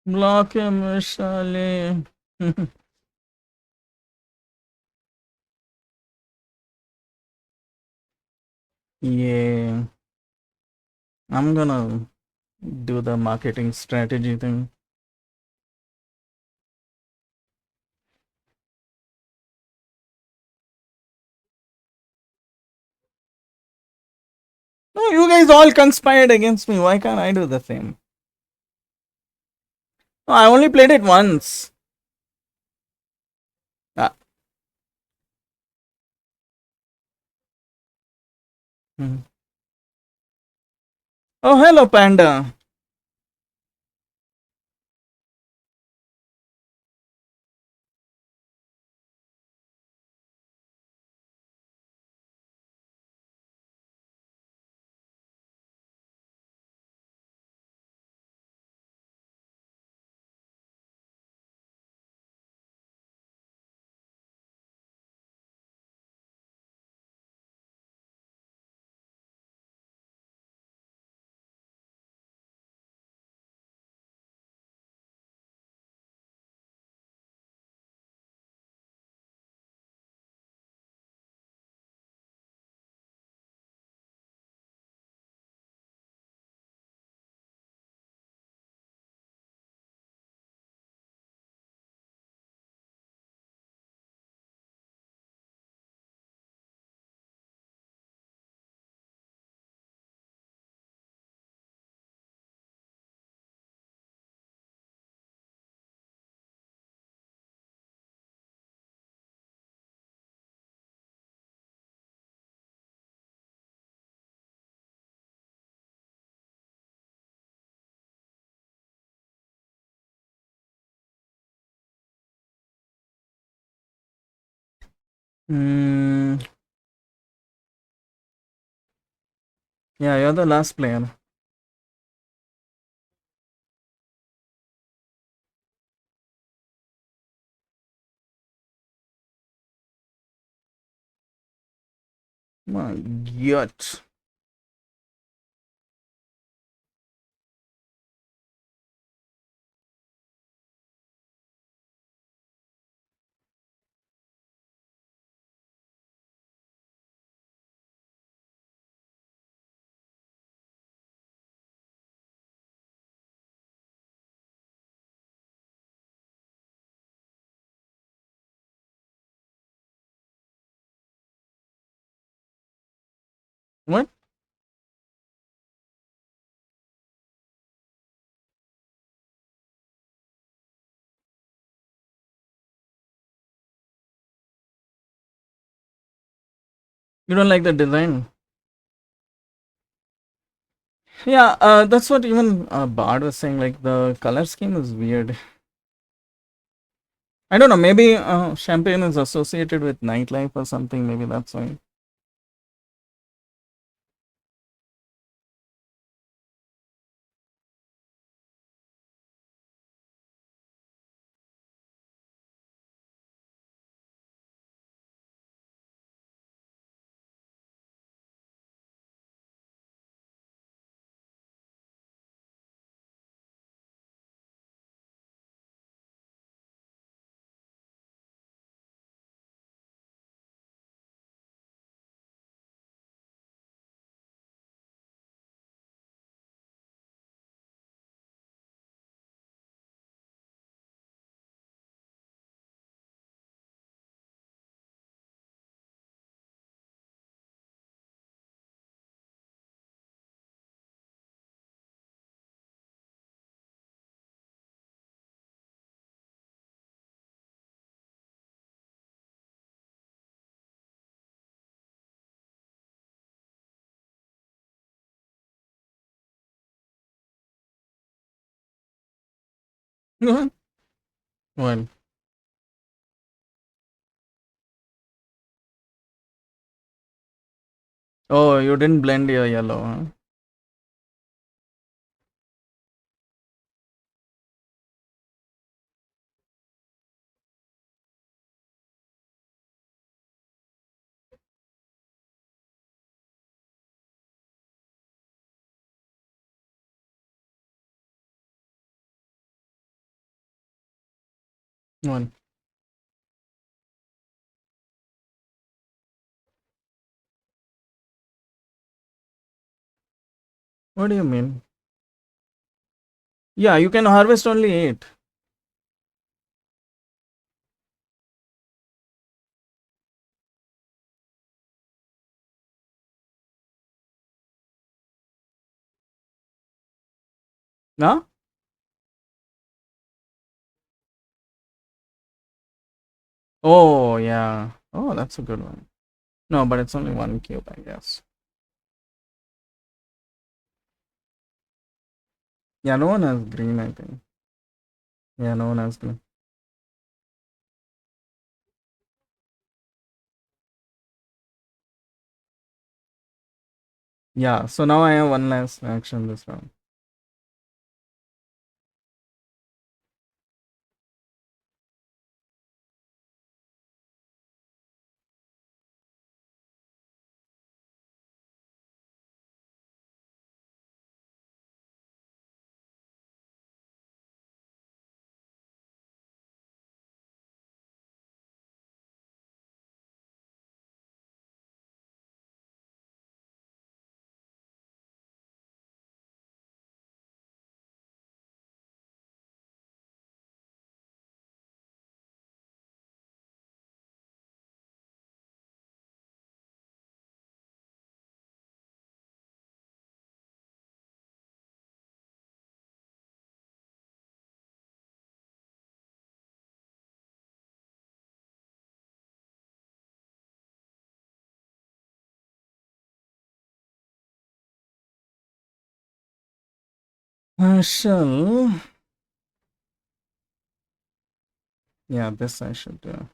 Block Mishale. Yeah. I'm gonna do the marketing strategy thing. No, you guys all conspired against me. Why can't I do the same? No, I only played it once. Ah. Mhm. Oh, hello, Panda. Hmm. Yeah, you're the last player. My God. What? You don't like the design? Yeah, that's what even Bard was saying. Like the color scheme is weird. I don't know. Maybe champagne is associated with nightlife or something. Maybe that's why. Well, oh, you didn't blend your yellow, huh? One. What do you mean? Yeah, you can harvest only 8. Huh? Oh, yeah. Oh, that's a good one. No, but it's only 1 cube, I guess. Yeah, no one has green, I think. Yeah, no one has green. Yeah, so now I have one last action this round. I shall. Yeah, this I should do.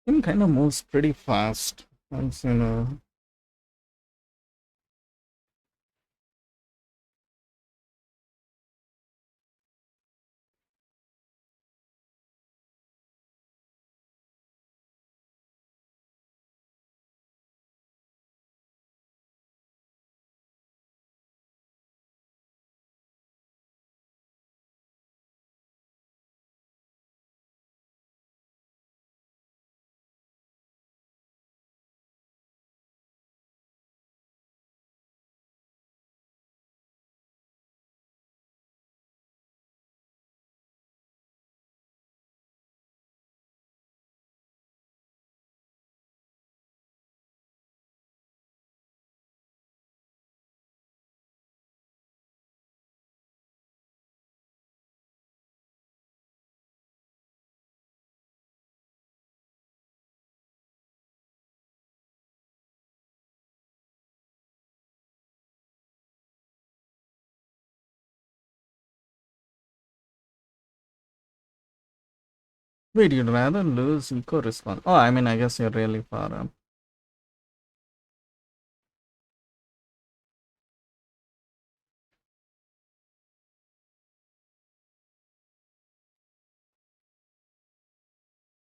It kind of moves pretty fast. Once you know. Wait, you'd rather lose eco response? Oh, I mean, I guess you're really far up.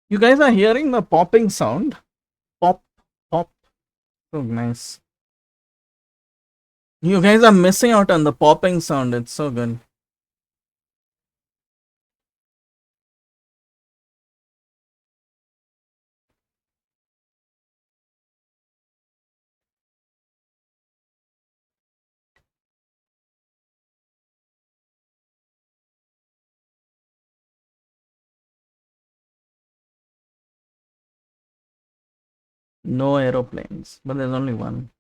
You guys are hearing the popping sound? Pop, pop. So nice. You guys are missing out on the popping sound. It's so good. No aeroplanes, but there's only one.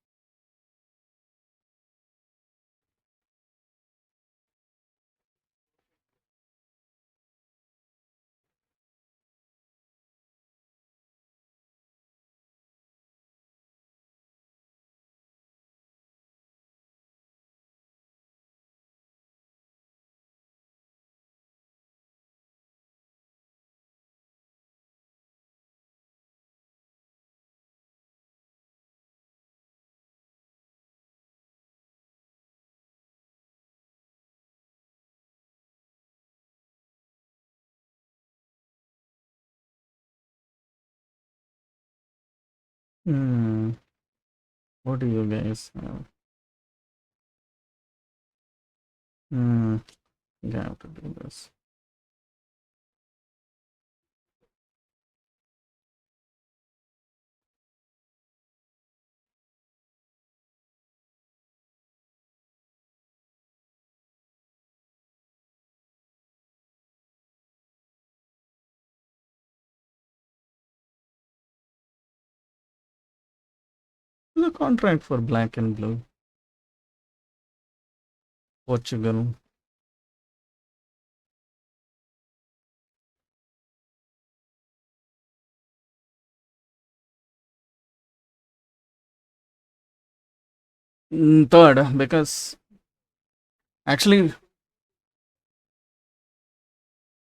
Hmm. What do you guys have? Hmm. I have to do this. The contract for black and blue. Portugal. Third, because actually,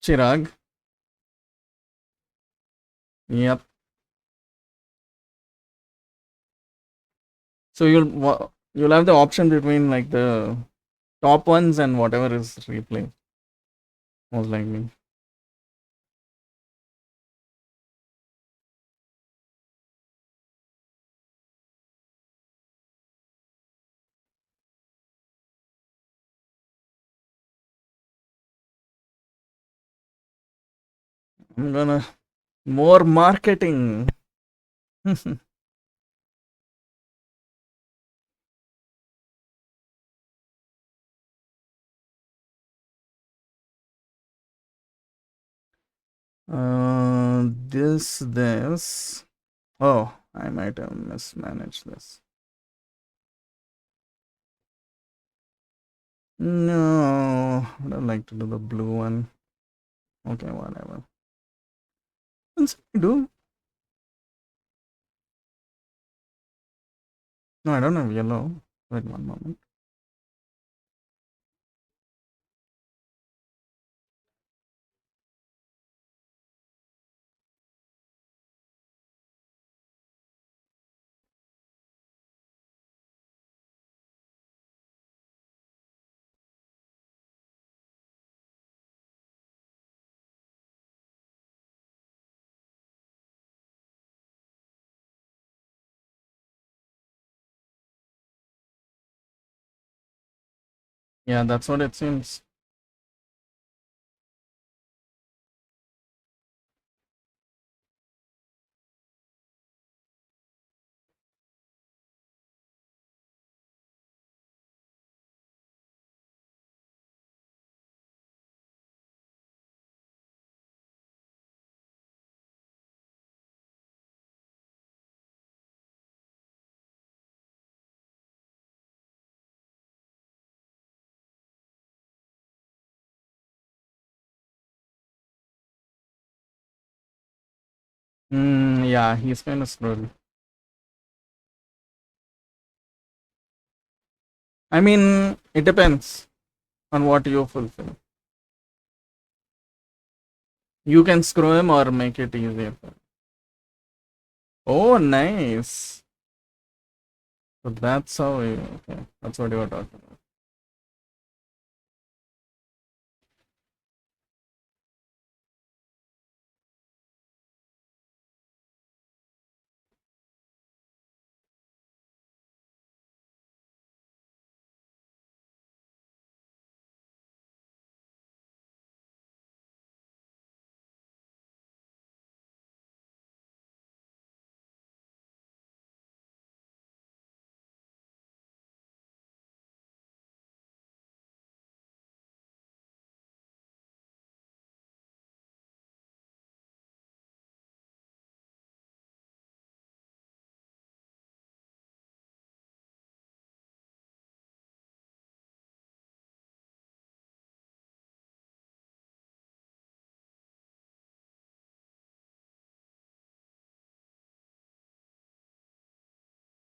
Chirag. Yep. So you'll have the option between like the top ones and whatever is replay. Most likely. I'm gonna more marketing. This. Oh, I might have mismanaged this. No, I would like to do the blue one. Okay, whatever. Let's do. No, I don't have yellow. Wait one moment. Yeah, that's what it seems. Yeah, he's kind of screwed. I mean, it depends on what you fulfill. You can screw him or make it easier. Oh, nice. So that's how you, okay. That's what you were talking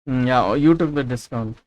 about. Yeah, you took the discount.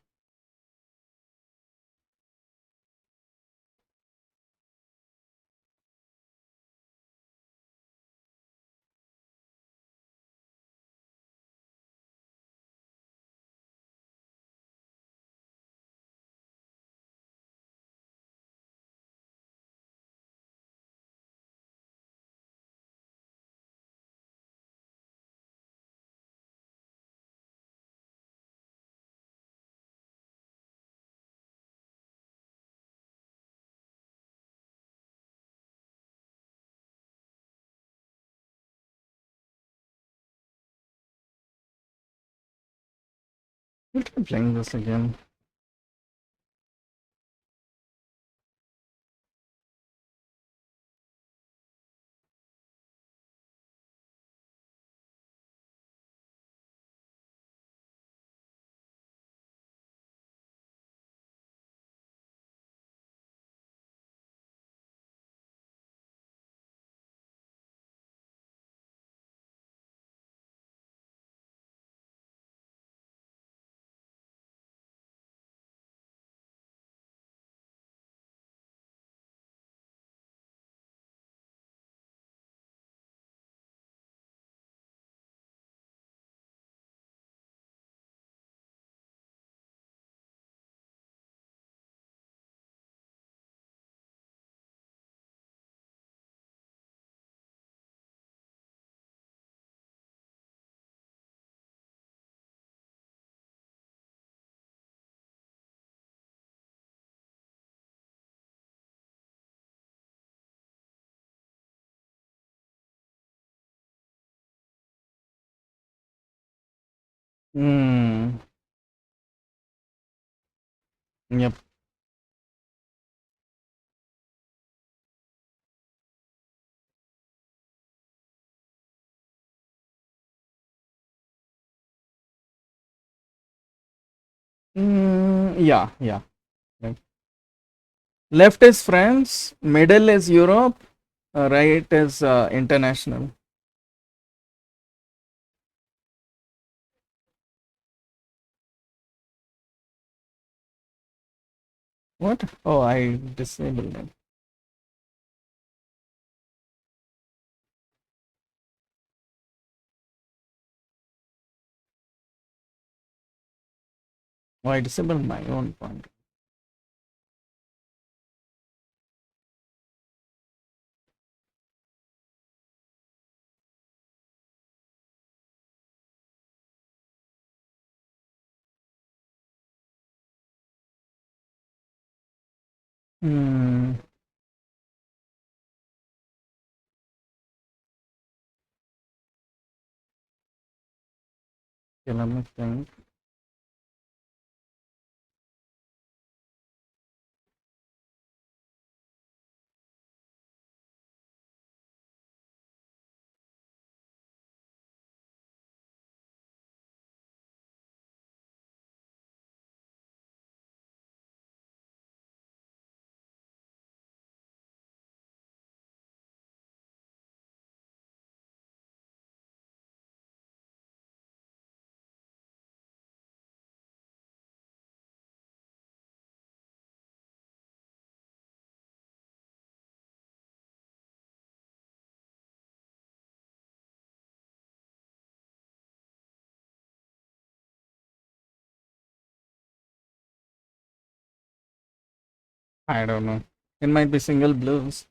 We'll try playing this again. Hmm. Yep. Yeah, yeah. Right. Left is France, middle is Europe, right is international. What? Oh, I disabled it. Oh, I disabled my own point. Hmm. Okay, let me think. I don't know. It might be single blues.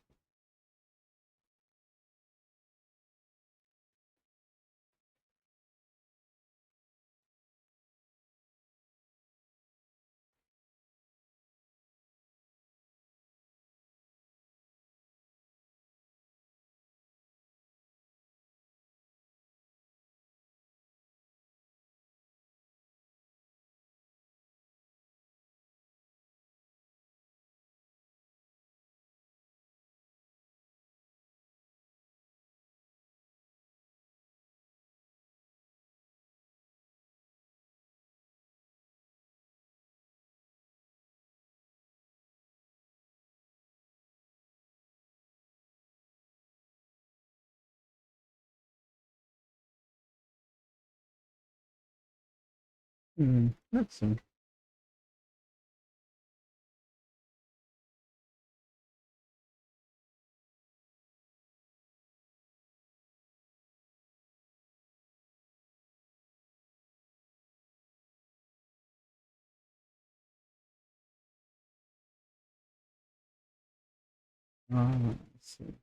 Let's see. Let's see.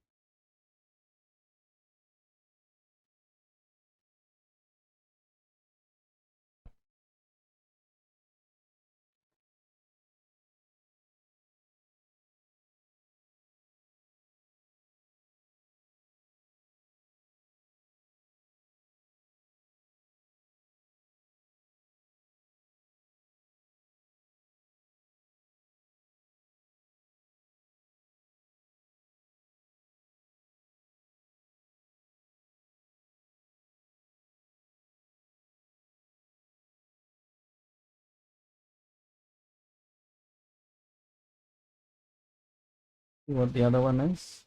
What the other one is?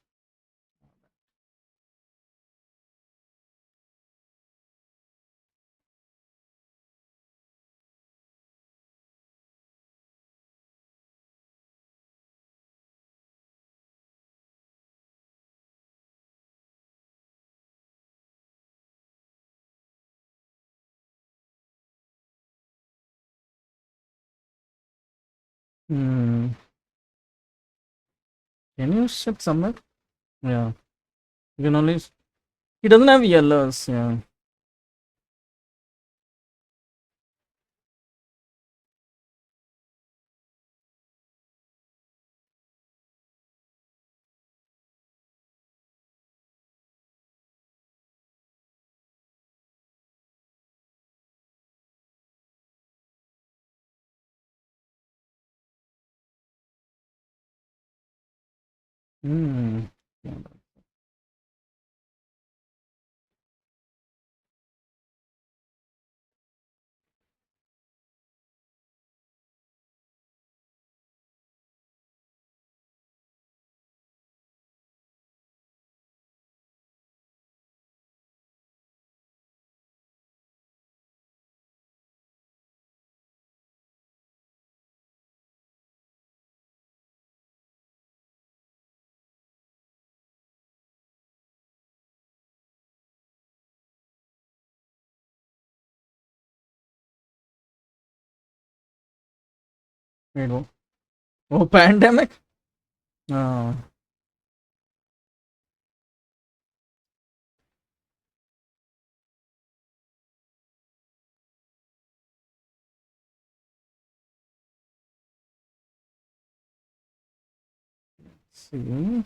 Hmm. Can you shift somewhere? Yeah. You can only. He doesn't have yellows. Yeah. Hmm. Yeah. Wait, oh. Oh, pandemic? Oh. See.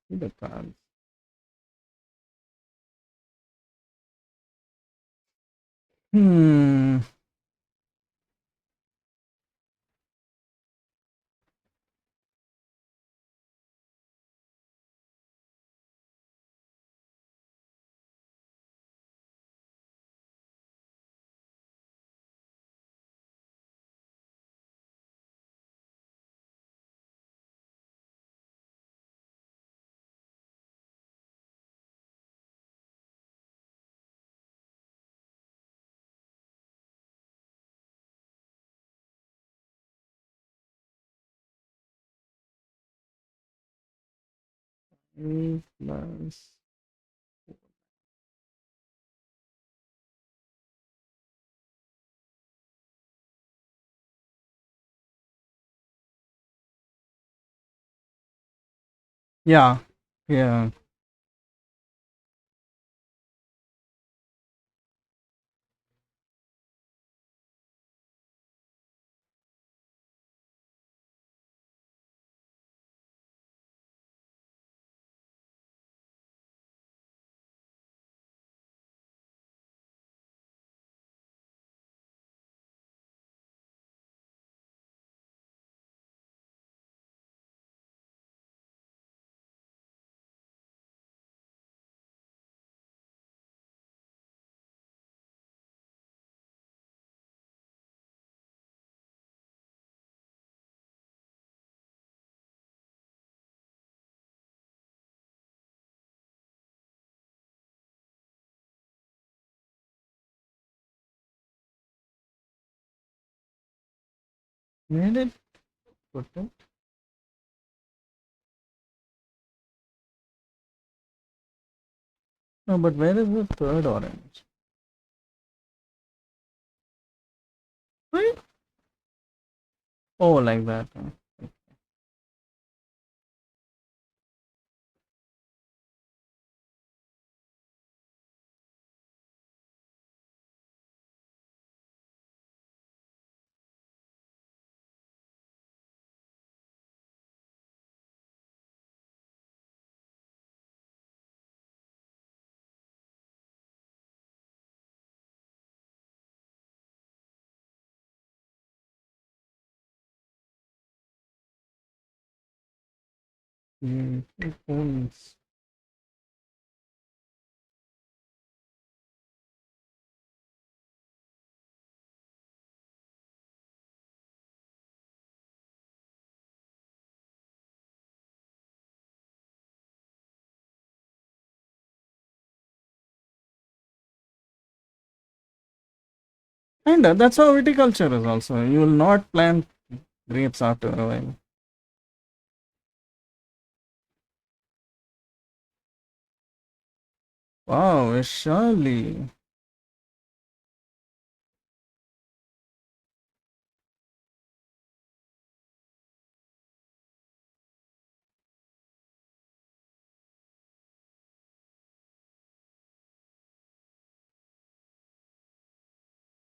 See the cards. Hmm. Plus. Yeah. Yeah. Where did put it? No, but where is the third orange? Right? Oh, like that. Hmm. 2 points. And that's how viticulture is also. You will not plant grapes after a while. Wow, surely.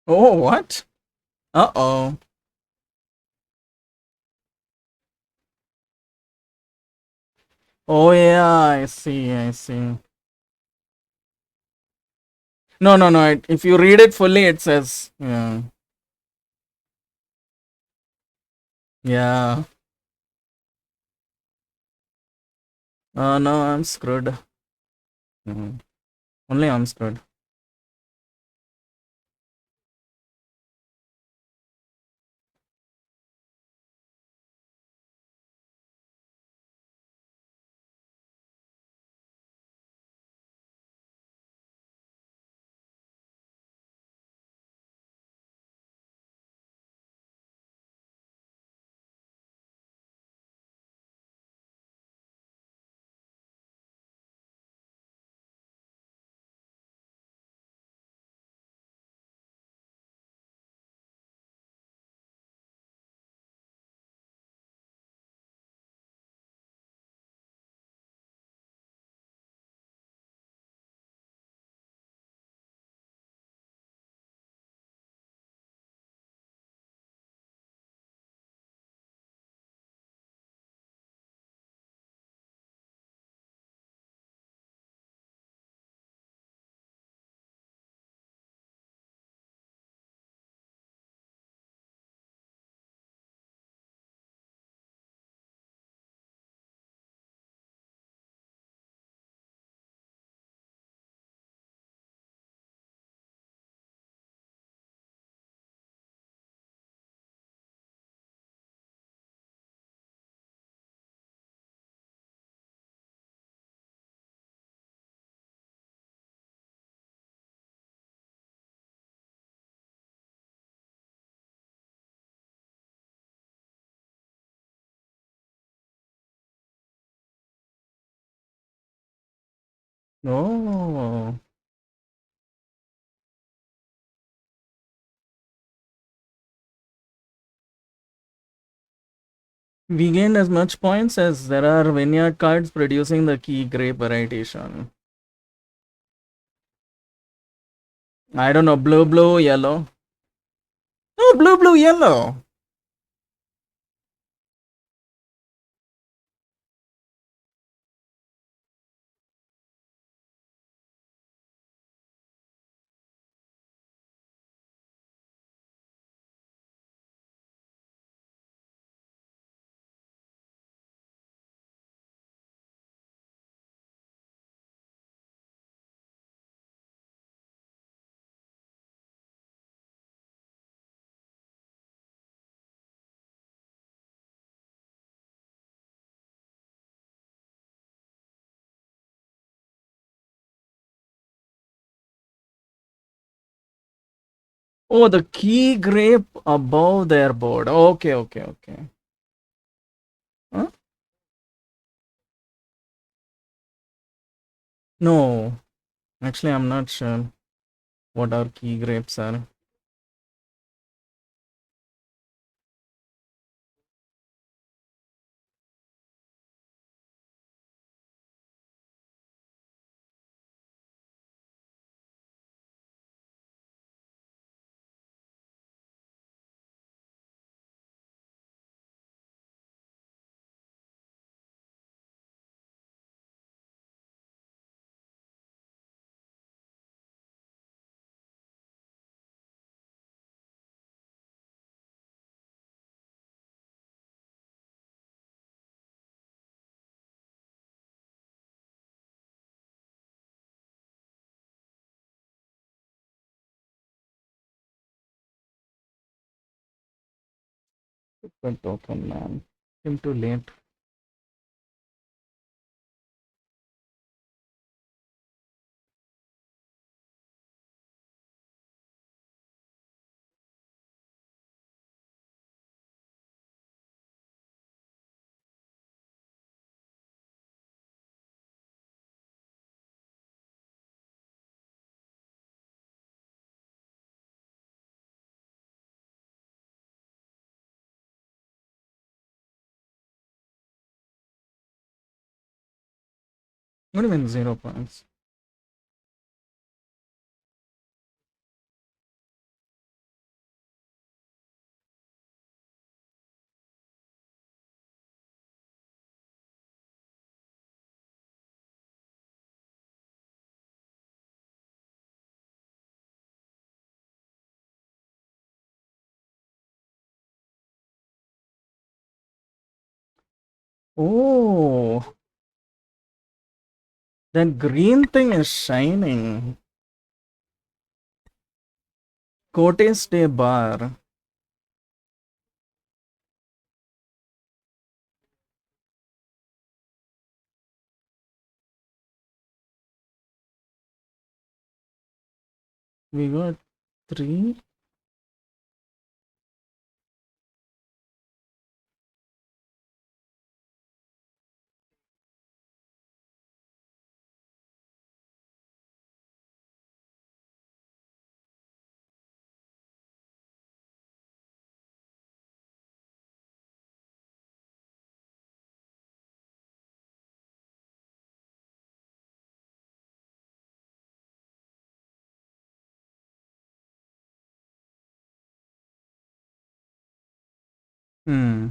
Oh, what? Uh-oh. Oh, yeah, I see, I see. No, no, no. If you read it fully, it says, yeah. Yeah. No, I'm screwed. Mhm. Only I'm screwed. Oh. We gained as much points as there are vineyard cards producing the key grape variety, Sean. I don't know, blue, yellow. No, blue, yellow. Oh, the key grape above their board. Okay. Huh? No, actually, I'm not sure what our key grapes are. But token, man. Came too late. What do you mean 0 points? Oh, that green thing is shining. Cotes de Bar. We got three. Hmm.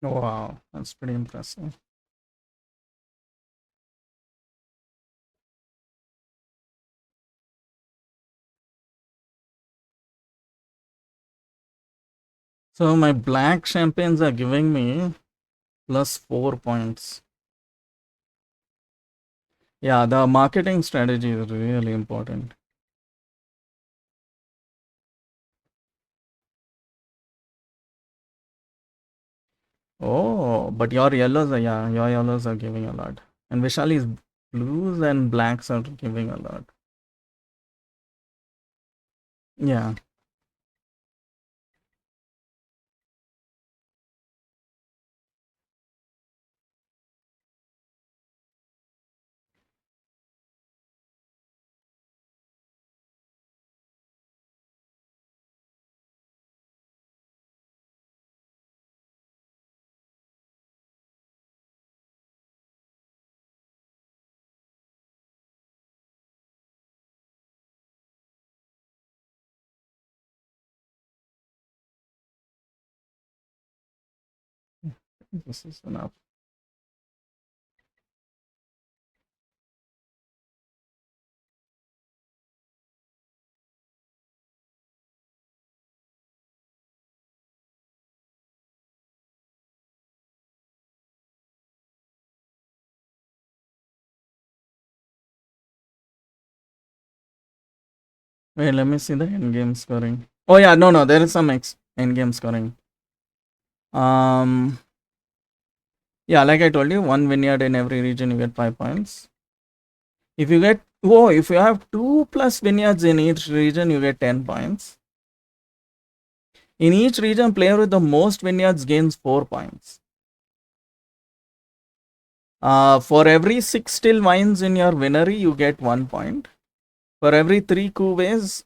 Wow, that's pretty impressive. So my black champagnes are giving me plus 4 points. Yeah, the marketing strategy is really important. Oh, but your yellows are, yeah, your yellows are giving a lot. And Vishali's blues and blacks are giving a lot. Yeah. This is enough. Wait, let me see the end game scoring. Oh yeah, no, there is some end game scoring. Um, yeah, like I told you, one vineyard in every region, you get 5 points. If you have 2+ vineyards in each region, you get 10 points. In each region, player with the most vineyards gains 4 points. For every 6 still wines in your winery, you get 1 point. For every 3 cuvées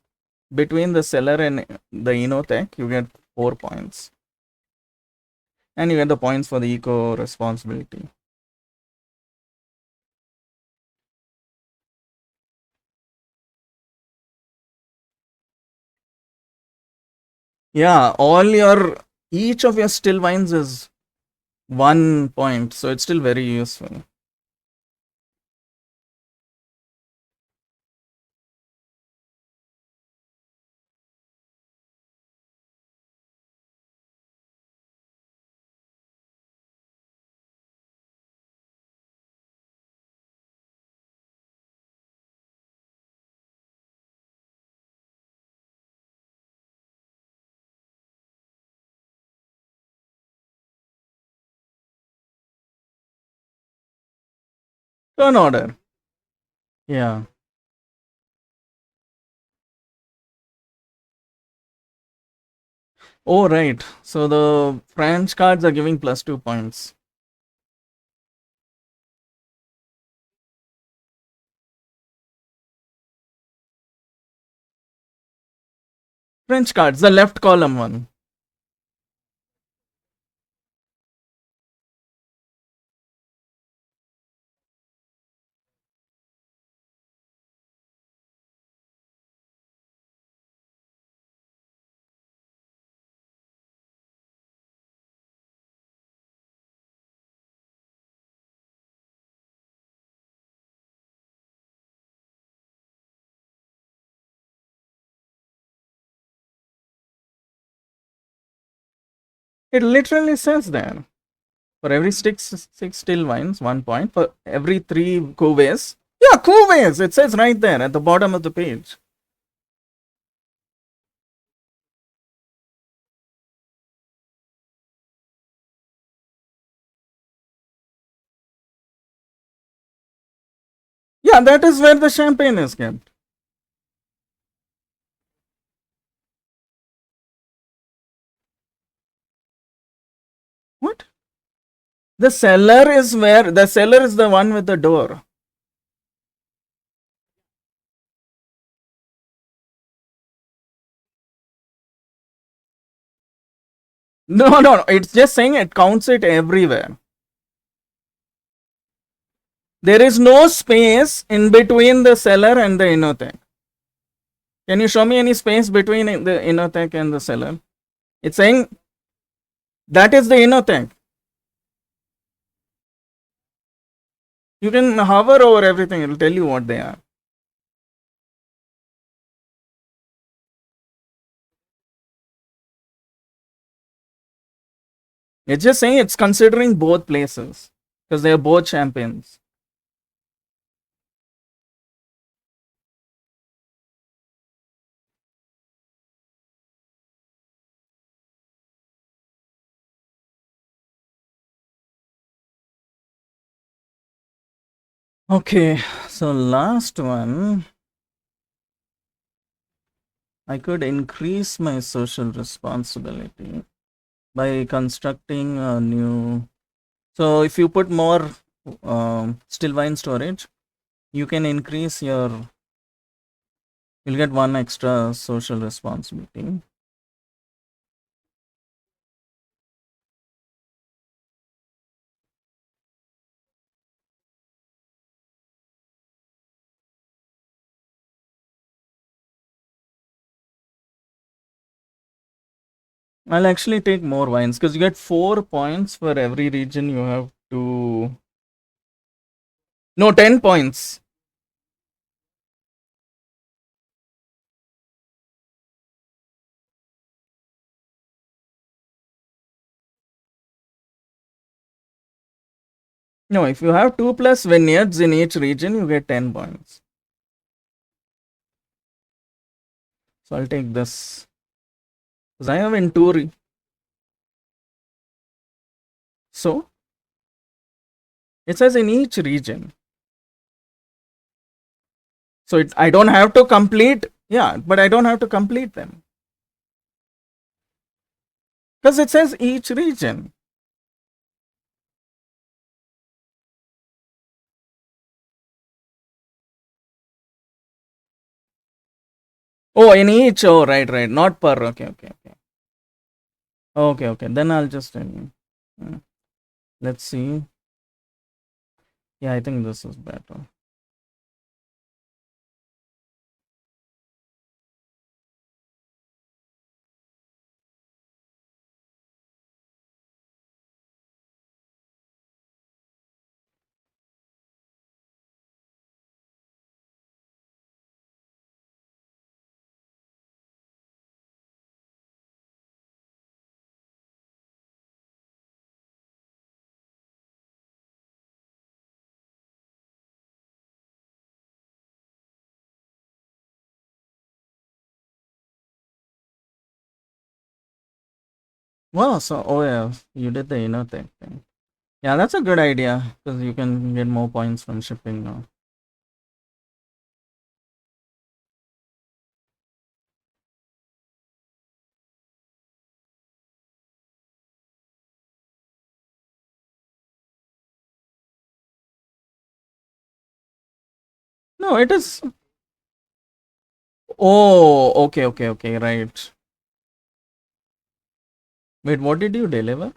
between the cellar and the Enotech, you get 4 points. And you get the points for the eco responsibility. Yeah, each of your still wines is 1 point, so it's still very useful. Turn order. Yeah. Oh, right. So the French cards are giving plus 2 points. French cards, the left column one. It literally says there. For every six still wines, 1 point. For every 3 cuvées. Yeah, cuvées. It says right there at the bottom of the page. Yeah, that is where the champagne is kept. What? The cellar is the one with the door. No. It's just saying it counts it everywhere. There is no space in between the cellar and the Enotech. Can you show me any space between the Enotech and the cellar? It's saying that is the Enotech. You can hover over everything, it'll tell you what they are. It's just saying it's considering both places because they are both champions. Okay, so last one, I could increase my social responsibility by constructing a new. So if you put more still wine storage, you can increase your. You'll get one extra social responsibility. I'll actually take more wines because you get 4 points for every region you have to. No, 10 points. No, if you have 2 plus vineyards in each region, you get 10 points. So I'll take this. Because I have in two. So it says in each region. So I don't have to complete. Yeah, but I don't have to complete them. Because it says each region. Oh, in each. Oh, right, right. Not per. Okay, okay, okay. Okay, okay. Then I'll just. Let's see. Yeah, I think this is better. Wow, so, oh yeah, you did the inner thing. Yeah, that's a good idea because you can get more points from shipping now. No, it is. Oh, okay, okay, okay, right. Wait, what did you deliver?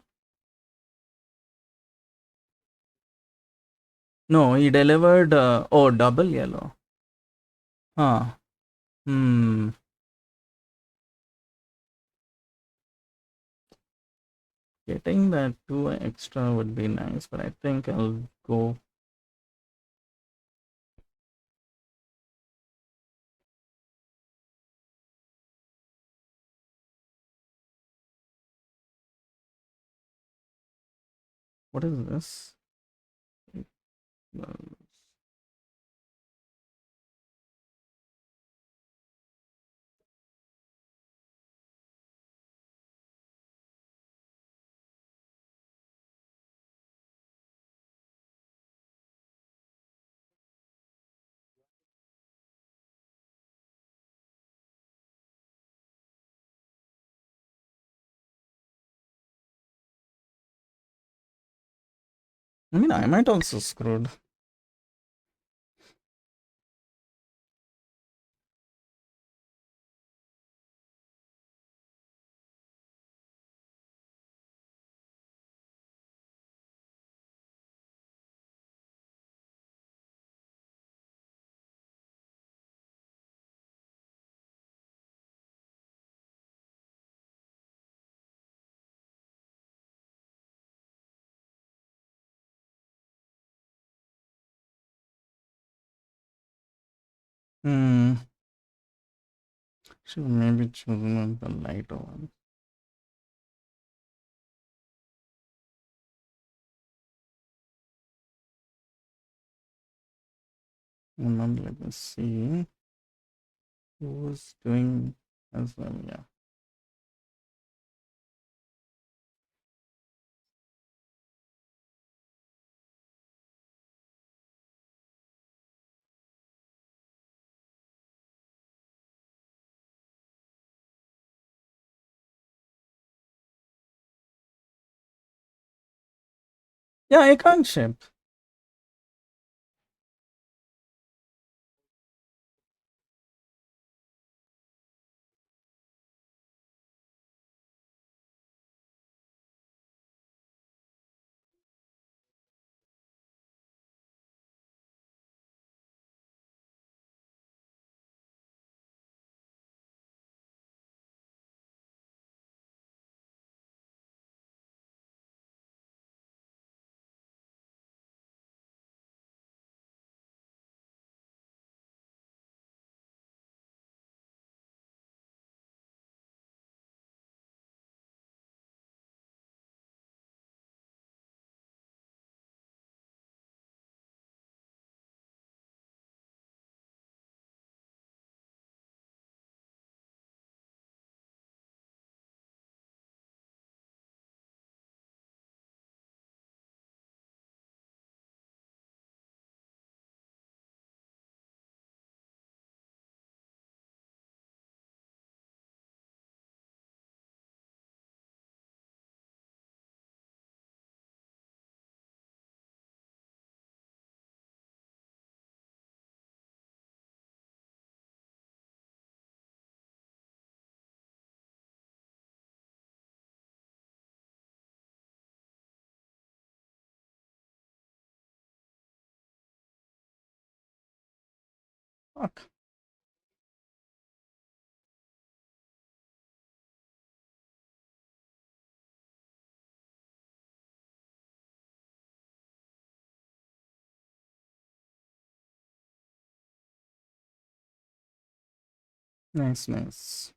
No, he delivered. Oh, double yellow. Huh. Hmm. Getting that two extra would be nice, but I think I'll go. What is this? I mean, I might also screwed. Hmm. Should maybe choose the lighter one. And then let us see who's doing as well. Yeah. Yeah, I can't ship. Fuck. Nice, nice.